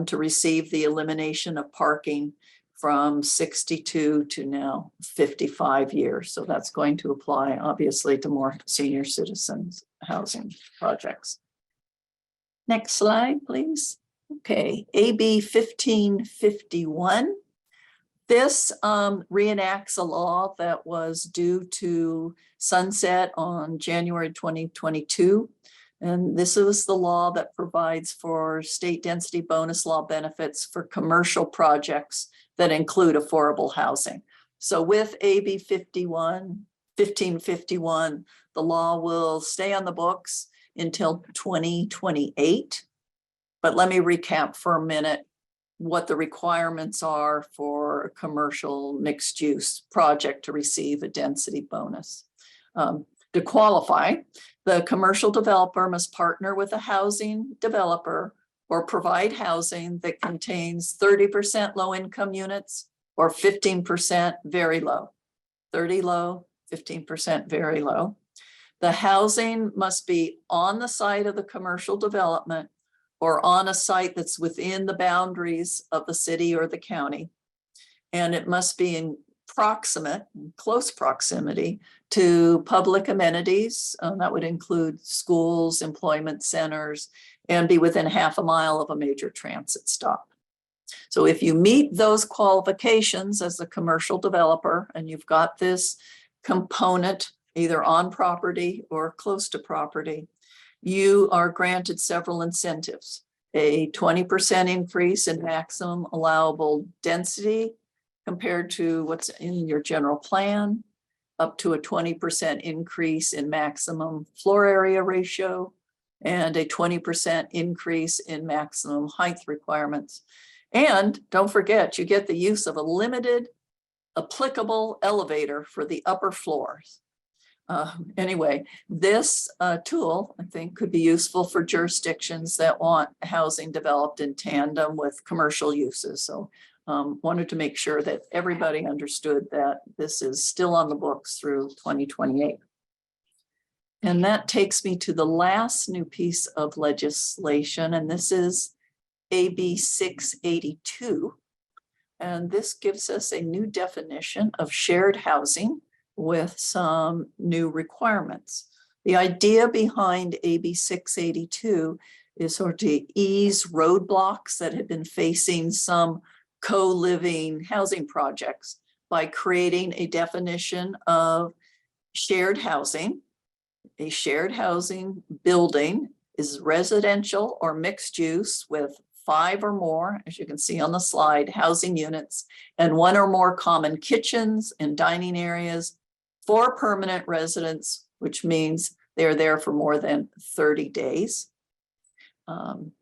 Speaker 5: to receive the elimination of parking from 62 to now 55 years. So that's going to apply obviously to more senior citizens housing projects. Next slide, please. Okay, AB 1551. This reenacts a law that was due to sunset on January 2022. And this is the law that provides for state density bonus law benefits for commercial projects that include affordable housing. So with AB 1551, the law will stay on the books until 2028. But let me recap for a minute what the requirements are for a commercial mixed use project to receive a density bonus. To qualify, the commercial developer must partner with a housing developer or provide housing that contains 30% low-income units or 15% very low. 30 low, 15% very low. The housing must be on the site of the commercial development or on a site that's within the boundaries of the city or the county. And it must be in close proximity to public amenities. That would include schools, employment centers, and be within half a mile of a major transit stop. So if you meet those qualifications as a commercial developer and you've got this component either on property or close to property, you are granted several incentives. A 20% increase in maximum allowable density compared to what's in your general plan, up to a 20% increase in maximum floor area ratio, and a 20% increase in maximum height requirements. And don't forget, you get the use of a limited applicable elevator for the upper floors. Anyway, this tool, I think, could be useful for jurisdictions that want housing developed in tandem with commercial uses. So wanted to make sure that everybody understood that this is still on the books through 2028. And that takes me to the last new piece of legislation, and this is AB 682. And this gives us a new definition of shared housing with some new requirements. The idea behind AB 682 is sort of to ease roadblocks that have been facing some co-living housing projects by creating a definition of shared housing. A shared housing building is residential or mixed use with 5 or more, as you can see on the slide, housing units, and 1 or more common kitchens and dining areas for permanent residents, which means they're there for more than 30 days.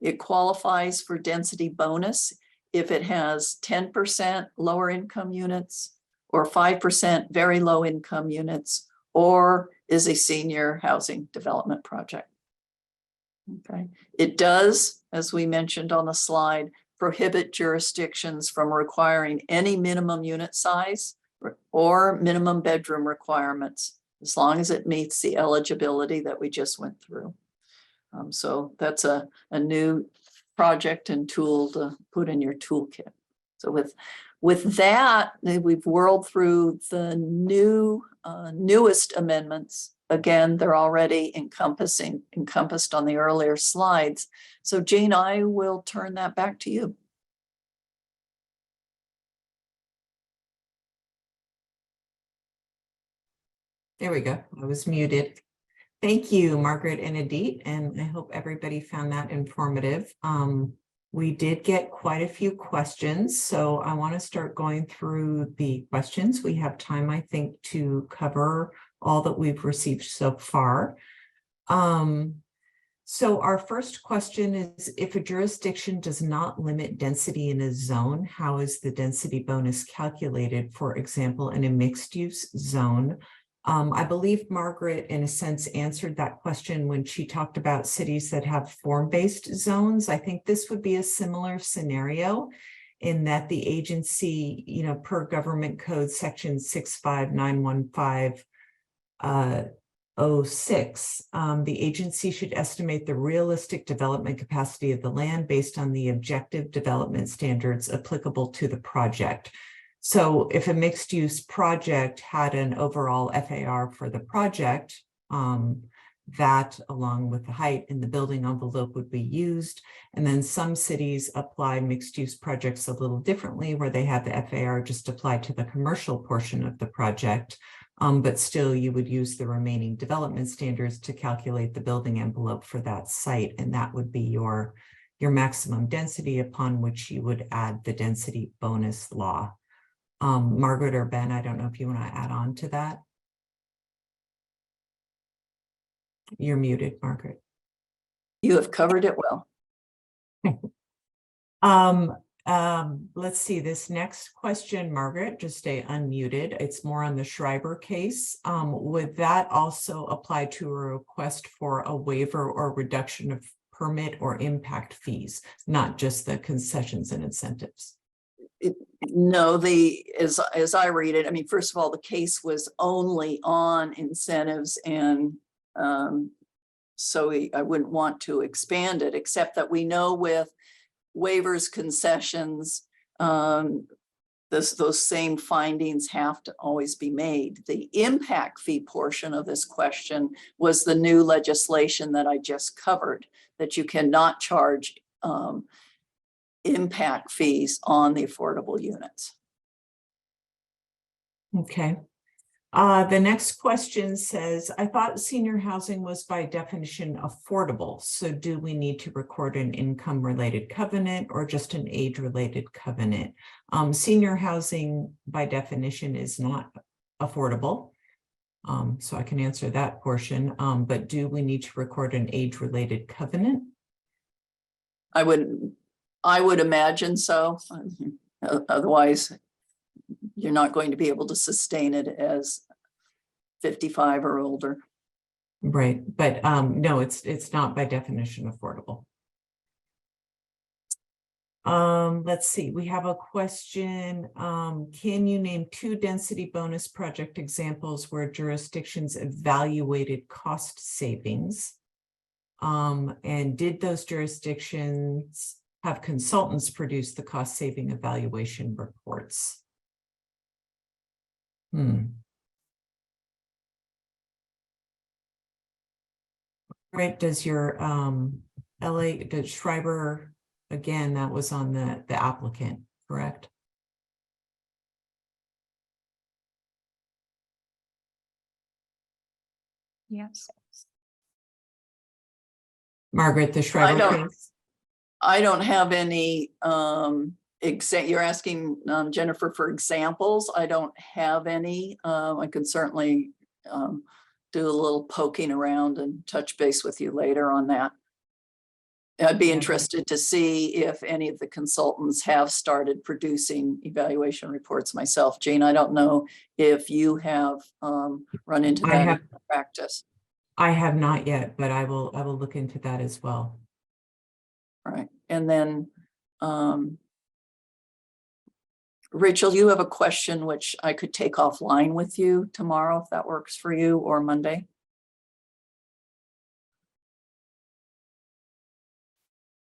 Speaker 5: It qualifies for density bonus if it has 10% lower income units or 5% very low income units, or is a senior housing development project. Okay. It does, as we mentioned on the slide, prohibit jurisdictions from requiring any minimum unit size or minimum bedroom requirements, as long as it meets the eligibility that we just went through. So that's a new project and tool to put in your toolkit. So with that, we've whirled through the newest amendments. Again, they're already encompassed on the earlier slides. So Jane, I will turn that back to you.
Speaker 2: There we go. I was muted. Thank you, Margaret and Adit, and I hope everybody found that informative. We did get quite a few questions, so I want to start going through the questions. We have time, I think, to cover all that we've received so far. So our first question is, if a jurisdiction does not limit density in a zone, how is the density bonus calculated, for example, in a mixed-use zone? I believe Margaret, in a sense, answered that question when she talked about cities that have form-based zones. I think this would be a similar scenario in that the agency, per government code section 65915-06, the agency should estimate the realistic development capacity of the land based on the objective development standards applicable to the project. So if a mixed-use project had an overall FAR for the project, that along with the height in the building envelope would be used. And then some cities apply mixed-use projects a little differently, where they have the FAR just applied to the commercial portion of the project. But still you would use the remaining development standards to calculate the building envelope for that site. And that would be your maximum density upon which you would add the density bonus law. Margaret or Ben, I don't know if you want to add on to that. You're muted, Margaret.
Speaker 5: You have covered it well.
Speaker 2: Let's see this next question, Margaret, just stay unmuted. It's more on the Schreiber case. Would that also apply to a request for a waiver or reduction of permit or impact fees, not just the concessions and incentives?
Speaker 5: No, as I read it, I mean, first of all, the case was only on incentives, and so I wouldn't want to expand it, except that we know with waivers, concessions, those same findings have to always be made. The impact fee portion of this question was the new legislation that I just covered, that you cannot charge impact fees on the affordable units.
Speaker 2: Okay. The next question says, I thought senior housing was by definition affordable. So do we need to record an income related covenant or just an age related covenant? Senior housing by definition is not affordable. So I can answer that portion, but do we need to record an age related covenant?
Speaker 5: I would imagine so. Otherwise, you're not going to be able to sustain it as 55 or older.
Speaker 2: Right, but no, it's not by definition affordable. Let's see, we have a question. Can you name 2 density bonus project examples where jurisdictions evaluated cost savings? And did those jurisdictions have consultants produce the cost saving evaluation reports? Right, does your does Schreiber, again, that was on the applicant, correct?
Speaker 4: Yes.
Speaker 2: Margaret, the Schreiber case?
Speaker 5: I don't have any you're asking Jennifer for examples. I don't have any. I could certainly do a little poking around and touch base with you later on that. I'd be interested to see if any of the consultants have started producing evaluation reports myself. Jane, I don't know if you have run into that in practice.
Speaker 2: I have not yet, but I will look into that as well.
Speaker 5: Right. And then Rachel, you have a question which I could take offline with you tomorrow if that works for you, or Monday.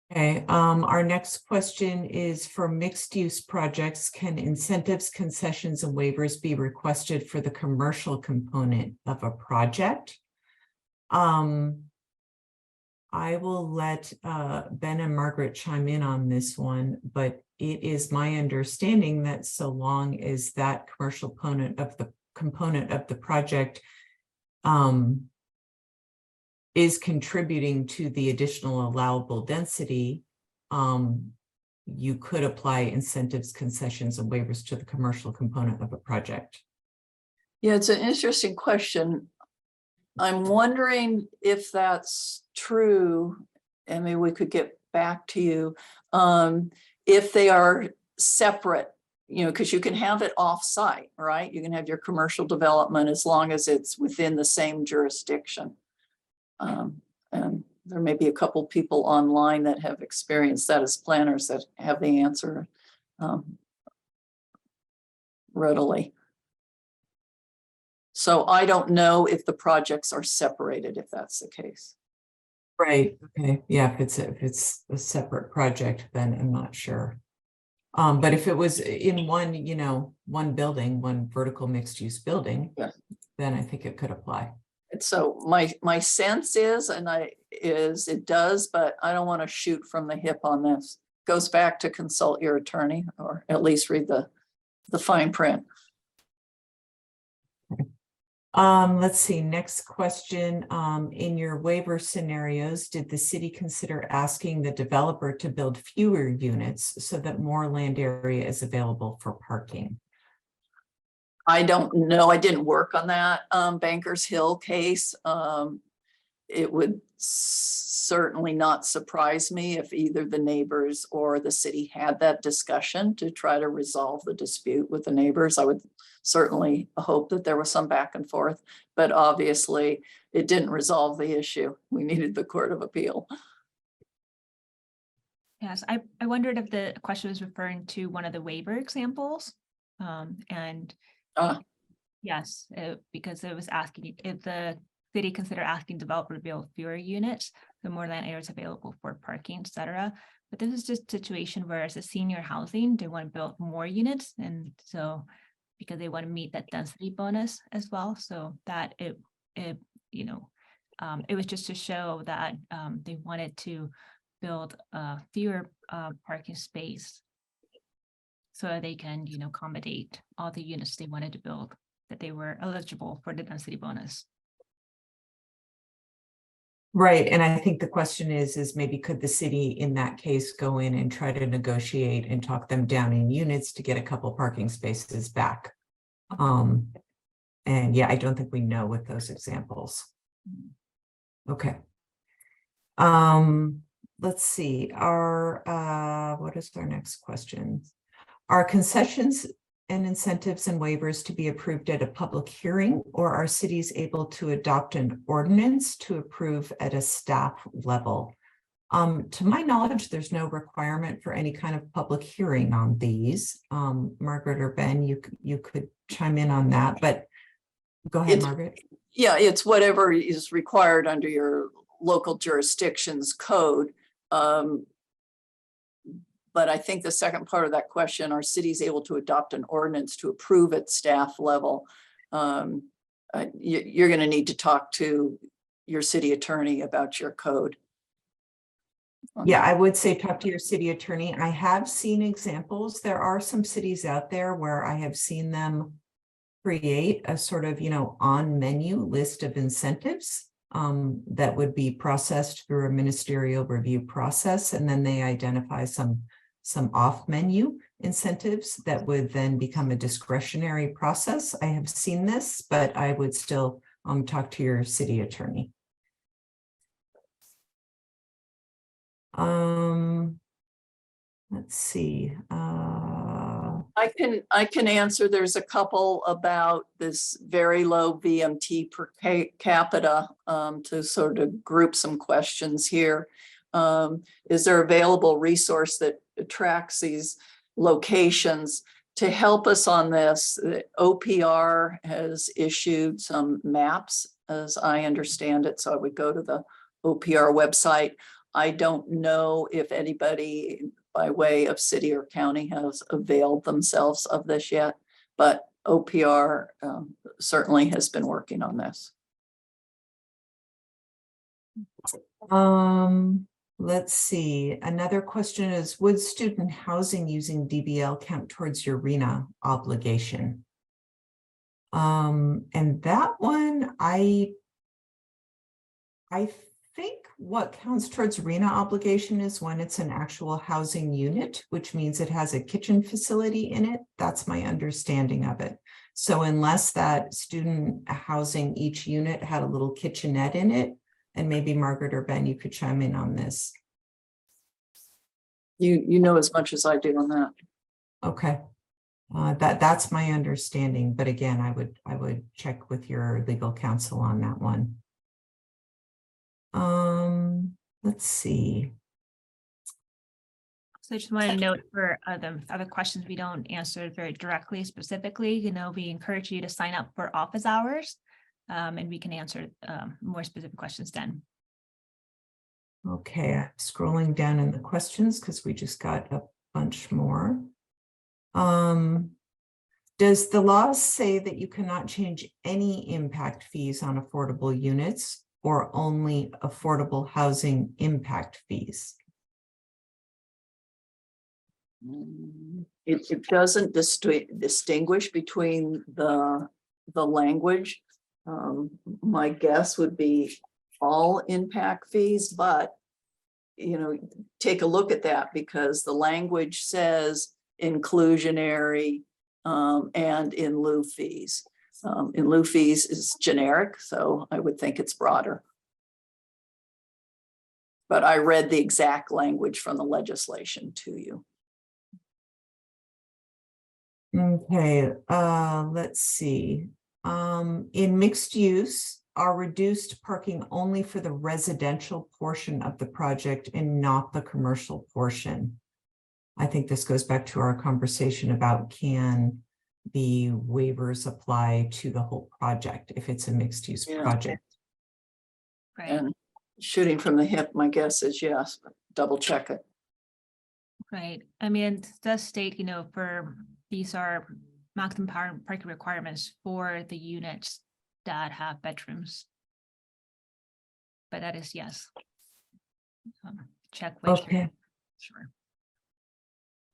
Speaker 2: Okay, our next question is for mixed use projects. Can incentives, concessions, and waivers be requested for the commercial component of a project? I will let Ben and Margaret chime in on this one, but it is my understanding that so long as that commercial component of the project is contributing to the additional allowable density, you could apply incentives, concessions, and waivers to the commercial component of a project.
Speaker 5: Yeah, it's an interesting question. I'm wondering if that's true, and maybe we could get back to you, if they are separate, because you can have it off-site, right? You can have your commercial development as long as it's within the same jurisdiction. And there may be a couple people online that have experienced that as planners that have the answer readily. So I don't know if the projects are separated, if that's the case.
Speaker 2: Right. Okay. Yeah. If it's a separate project, then I'm not sure. But if it was in one, one building, one vertical mixed use building, yeah, then I think it could apply.
Speaker 5: And so my sense is, it does, but I don't want to shoot from the hip on this. Goes back to consult your attorney, or at least read the fine print.
Speaker 2: Let's see, next question. In your waiver scenarios, did the city consider asking the developer to build fewer units so that more land area is available for parking?
Speaker 5: I don't know. I didn't work on that Bankers Hill case. It would certainly not surprise me if either the neighbors or the city had that discussion to try to resolve the dispute with the neighbors. I would certainly hope that there was some back and forth, but obviously it didn't resolve the issue. We needed the Court of Appeal.
Speaker 4: Yes, I wondered if the question was referring to one of the waiver examples. And yes, because it was asking if the city consider asking developer to build fewer units, the more land areas available for parking, etc. But this is just a situation where it's a senior housing, they want to build more units, and so because they want to meet that density bonus as well. So that it was just to show that they wanted to build fewer parking space so that they can, accommodate all the units they wanted to build, that they were eligible for the density bonus.
Speaker 2: Right, and I think the question is maybe could the city in that case go in and try to negotiate and talk them down in units to get a couple parking spaces back? And yeah, I don't think we know with those examples. Okay. Let's see, what is our next question? Are concessions and incentives and waivers to be approved at a public hearing, or are cities able to adopt an ordinance to approve at a staff level? To my knowledge, there's no requirement for any kind of public hearing on these. Margaret or Ben, you could chime in on that, but go ahead, Margaret.
Speaker 5: Yeah, it's whatever is required under your local jurisdiction's code. But I think the second part of that question, are cities able to adopt an ordinance to approve at staff level? You're going to need to talk to your city attorney about your code.
Speaker 2: Yeah, I would say talk to your city attorney. I have seen examples. There are some cities out there where I have seen them create a sort of, on menu list of incentives that would be processed through a ministerial review process. And then they identify some off menu incentives that would then become a discretionary process. I have seen this, but I would still talk to your city attorney. Let's see.
Speaker 5: I can answer. There's a couple about this very low VMT per capita to sort of group some questions here. Is there available resource that tracks these locations? To help us on this, the OPR has issued some maps, as I understand it. So I would go to the OPR website. I don't know if anybody by way of city or county has availed themselves of this yet, but OPR certainly has been working on this.
Speaker 2: Let's see. Another question is, would student housing using DBL count towards your RENA obligation? And that one, I think what counts towards RENA obligation is when it's an actual housing unit, which means it has a kitchen facility in it. That's my understanding of it. So unless that student housing, each unit had a little kitchenette in it, and maybe Margaret or Ben, you could chime in on this.
Speaker 5: You know as much as I do on that.
Speaker 2: Okay. That's my understanding. But again, I would check with your legal counsel on that one. Let's see.
Speaker 4: So I just want to note for the other questions we don't answer very directly, specifically, we encourage you to sign up for office hours, and we can answer more specific questions then.
Speaker 2: Okay, I'm scrolling down in the questions because we just got a bunch more. Does the law say that you cannot change any impact fees on affordable units, or only affordable housing impact fees?
Speaker 5: It doesn't distinguish between the language. My guess would be all impact fees, but take a look at that, because the language says inclusionary and in lieu fees. In lieu fees is generic, so I would think it's broader. But I read the exact language from the legislation to you.
Speaker 2: Okay, let's see. In mixed use, are reduced parking only for the residential portion of the project and not the commercial portion? I think this goes back to our conversation about, can the waivers apply to the whole project if it's a mixed use project?
Speaker 4: Right.
Speaker 5: And shooting from the hip, my guess is yes, but double check it.
Speaker 4: Right. I mean, it does state, for these are maximum parking requirements for the units that have bedrooms. But that is yes. Check with.
Speaker 2: Okay.
Speaker 4: Sure.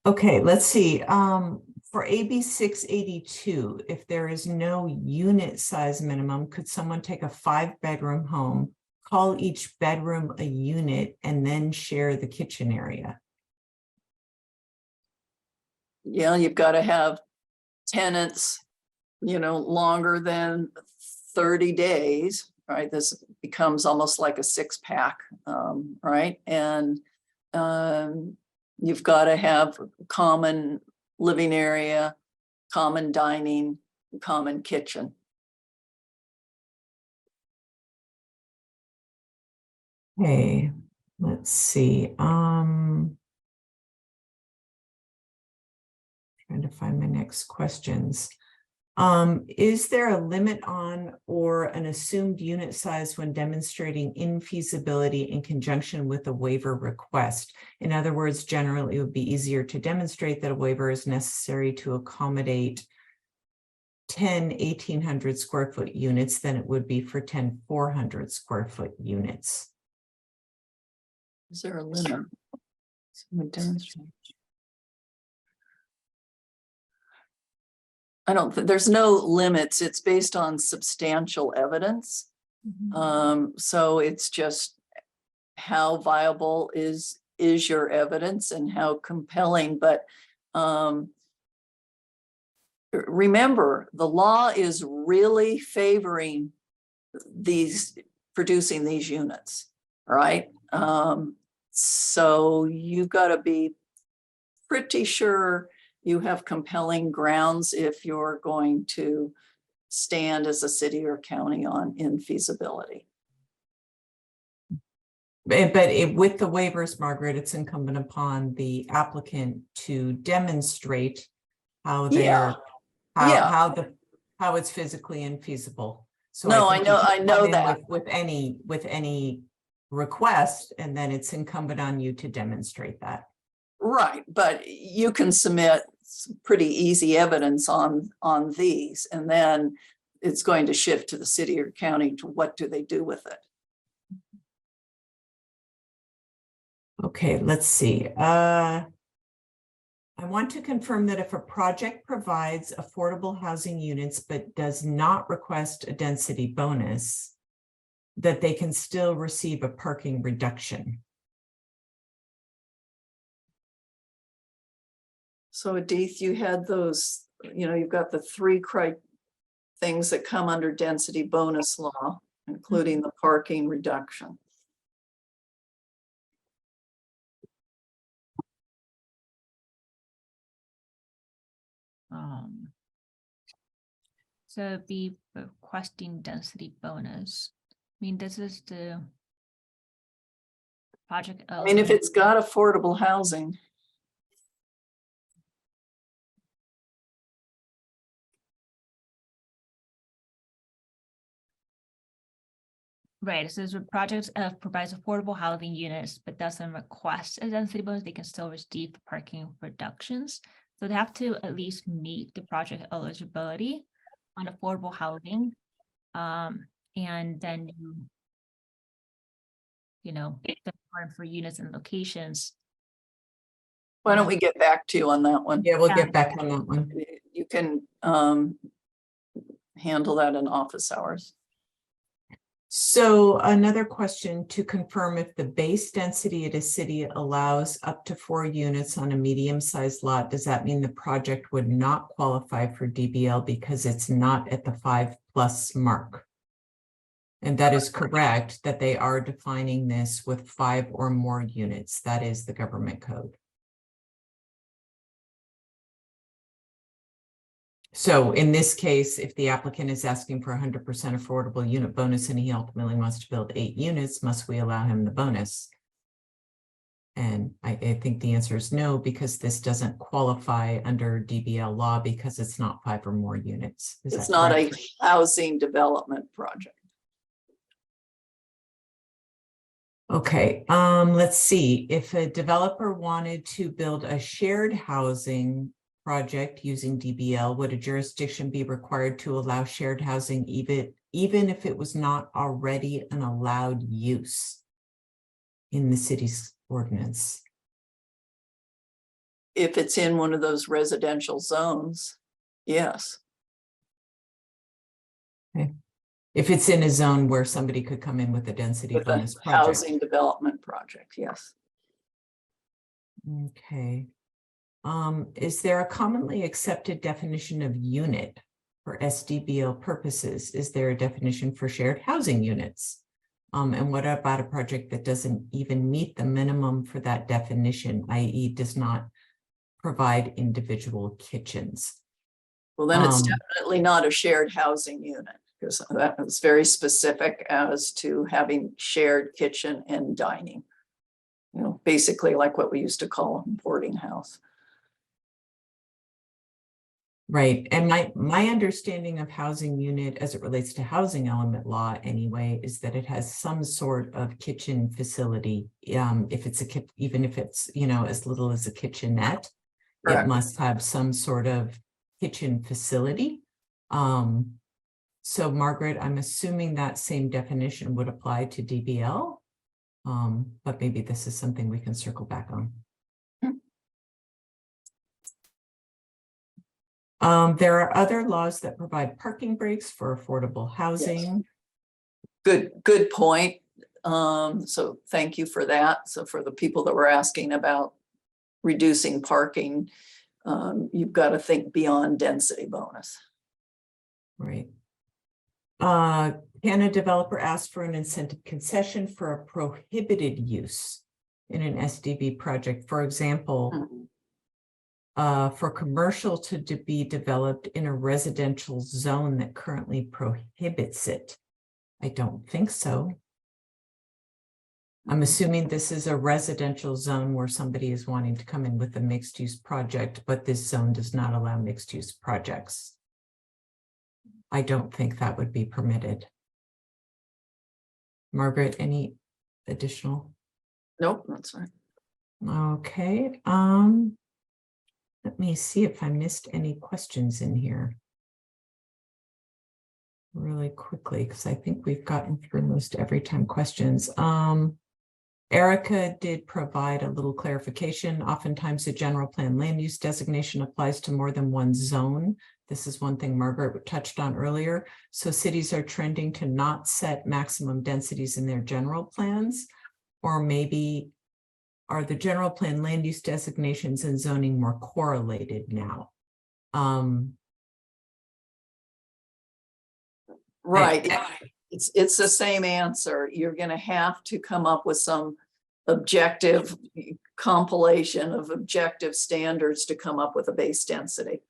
Speaker 2: Okay, let's see. For AB 682, if there is no unit size minimum, could someone take a 5-bedroom home, call each bedroom a unit, and then share the kitchen area?
Speaker 5: Yeah, you've got to have tenants, longer than 30 days, right? This becomes almost like a 6-pack, right? And you've got to have common living area, common dining, common kitchen.
Speaker 2: Okay, let's see. Trying to find my next questions. Is there a limit on or an assumed unit size when demonstrating infeasibility in conjunction with a waiver request? In other words, generally, it would be easier to demonstrate that a waiver is necessary to accommodate 10 1,800 square foot units than it would be for 10 400 square foot units.
Speaker 5: Is there a limit? Someone demonstrate. I don't think there's no limits. It's based on substantial evidence. So it's just how viable is your evidence and how compelling. But remember, the law is really favoring producing these units, right? So you've got to be pretty sure you have compelling grounds if you're going to stand as a city or county on infeasibility.
Speaker 2: But with the waivers, Margaret, it's incumbent upon the applicant to demonstrate how they're how it's physically infeasible. So
Speaker 5: no,
Speaker 2: I
Speaker 5: know that
Speaker 2: with any request, and then it's incumbent on you to demonstrate that.
Speaker 5: Right, but you can submit pretty easy evidence on these, and then it's going to shift to the city or county to what do they do with it.
Speaker 2: Okay, let's see. I want to confirm that if a project provides affordable housing units but does not request a density bonus, that they can still receive a parking reduction.
Speaker 5: So Adith, you had those, you've got the 3 things that come under density bonus law, including the parking reduction.
Speaker 4: So be requesting density bonus. I mean, this is the project.
Speaker 5: I mean, if it's got affordable housing.
Speaker 4: Right, so the project provides affordable housing units, but doesn't request a density bonus, they can still receive parking reductions. So they have to at least meet the project eligibility on affordable housing. And then the part for units and locations.
Speaker 5: Why don't we get back to you on that one?
Speaker 2: Yeah, we'll get back on that one.
Speaker 5: You can handle that in office hours.
Speaker 2: So another question to confirm, if the base density at a city allows up to 4 units on a medium-sized lot, does that mean the project would not qualify for DBL because it's not at the 5+ mark? And that is correct, that they are defining this with 5 or more units. That is the government code. So in this case, if the applicant is asking for 100% affordable unit bonus and he ultimately wants to build 8 units, must we allow him the bonus? And I think the answer is no, because this doesn't qualify under DBL law because it's not 5 or more units.
Speaker 5: It's not a housing development project.
Speaker 2: Okay, let's see. If a developer wanted to build a shared housing project using DBL, would a jurisdiction be required to allow shared housing even if it was not already an allowed use in the city's ordinance?
Speaker 5: If it's in one of those residential zones, yes.
Speaker 2: Okay. If it's in a zone where somebody could come in with a density
Speaker 5: With a
Speaker 2: bonus project.
Speaker 5: housing development project, yes.
Speaker 2: Okay. Is there a commonly accepted definition of unit for SDBL purposes? Is there a definition for shared housing units? And what about a project that doesn't even meet the minimum for that definition, i.e. does not provide individual kitchens?
Speaker 5: Well, then it's definitely not a shared housing unit, because that was very specific as to having shared kitchen and dining. You know, basically like what we used to call a boarding house.
Speaker 2: Right. And my understanding of housing unit as it relates to housing element law anyway, is that it has some sort of kitchen facility. If it's even if it's, you know, as little as a kitchenette,
Speaker 5: Correct.
Speaker 2: it must have some sort of kitchen facility. So Margaret, I'm assuming that same definition would apply to DBL. But maybe this is something we can circle back on. There are other laws that provide parking breaks for affordable housing.
Speaker 5: Yes. Good point. So thank you for that. So for the people that were asking about reducing parking, you've got to think beyond density bonus.
Speaker 2: Right. Can a developer ask for an incentive concession for a prohibited use in an SDB project? For example, for commercial to be developed in a residential zone that currently prohibits it? I don't think so. I'm assuming this is a residential zone where somebody is wanting to come in with a mixed-use project, but this zone does not allow mixed-use projects. I don't think that would be permitted. Margaret, any additional?
Speaker 5: Nope, that's right.
Speaker 2: Okay. Let me see if I missed any questions in here really quickly, because I think we've gotten through most every time questions. Erica did provide a little clarification. Oftentimes a general plan land use designation applies to more than one zone. This is one thing Margaret touched on earlier. So cities are trending to not set maximum densities in their general plans, or maybe are the general plan land use designations and zoning more correlated now?
Speaker 5: Right. It's the same answer. You're going to have to come up with some objective compilation of objective standards to come up with a base density.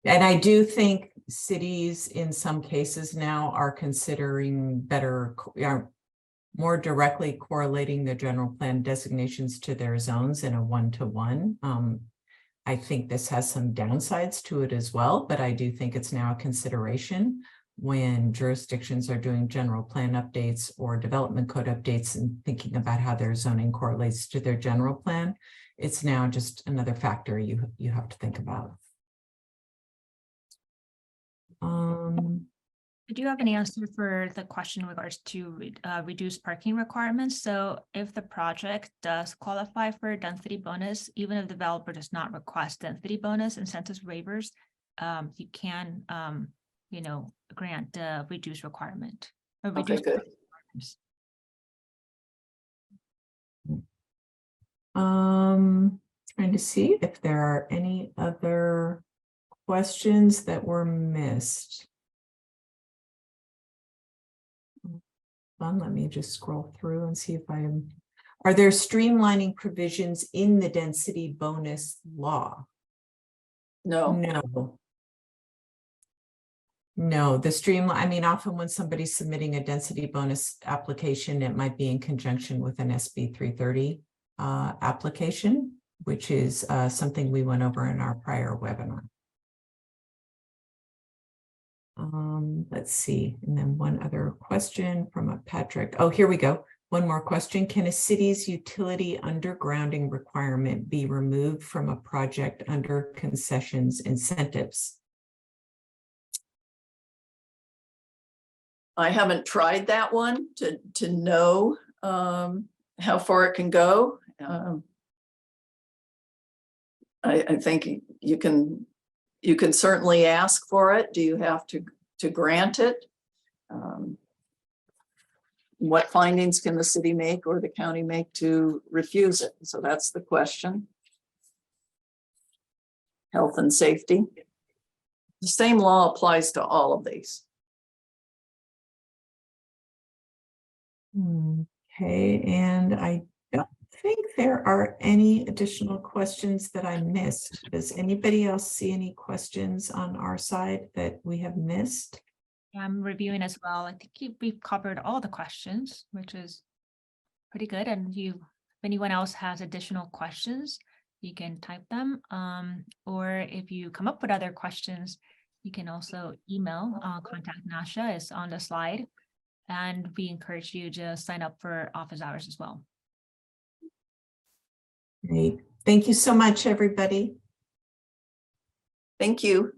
Speaker 2: And I do think cities in some cases now are considering more directly correlating the general plan designations to their zones in a one-to-one. I think this has some downsides to it as well, but I do think it's now a consideration when jurisdictions are doing general plan updates or development code updates and thinking about how their zoning correlates to their general plan. It's now just another factor you have to think about.
Speaker 4: I do have an answer for the question in regards to reduced parking requirements. So if the project does qualify for a density bonus, even if the developer does not request density bonus incentives waivers, you can, grant reduced requirement.
Speaker 5: Okay, good.
Speaker 2: Trying to see if there are any other questions that were missed. Let me just scroll through and see if are there streamlining provisions in the density bonus law?
Speaker 5: No.
Speaker 2: No, the streamline, I mean, often when somebody's submitting a density bonus application, it might be in conjunction with an SB 330 application, which is something we went over in our prior webinar. Let's see, and then one other question from Patrick. Oh, here we go. One more question. Can a city's utility undergrounding requirement be removed from a project under concessions incentives?
Speaker 5: I haven't tried that one to know how far it can go. I think you can certainly ask for it. Do you have to grant it? What findings can the city make or the county make to refuse it? So that's the question. Health and safety. The same law applies to all of these.
Speaker 2: Okay, and I don't think there are any additional questions that I missed. Does anybody else see any questions on our side that we have missed?
Speaker 4: I'm reviewing as well. I think we've covered all the questions, which is pretty good. And if anyone else has additional questions, you can type them. Or if you come up with other questions, you can also email. Contact Nasha is on the slide. And we encourage you to sign up for office hours as well.
Speaker 2: Great. Thank you so much, everybody.
Speaker 5: Thank you.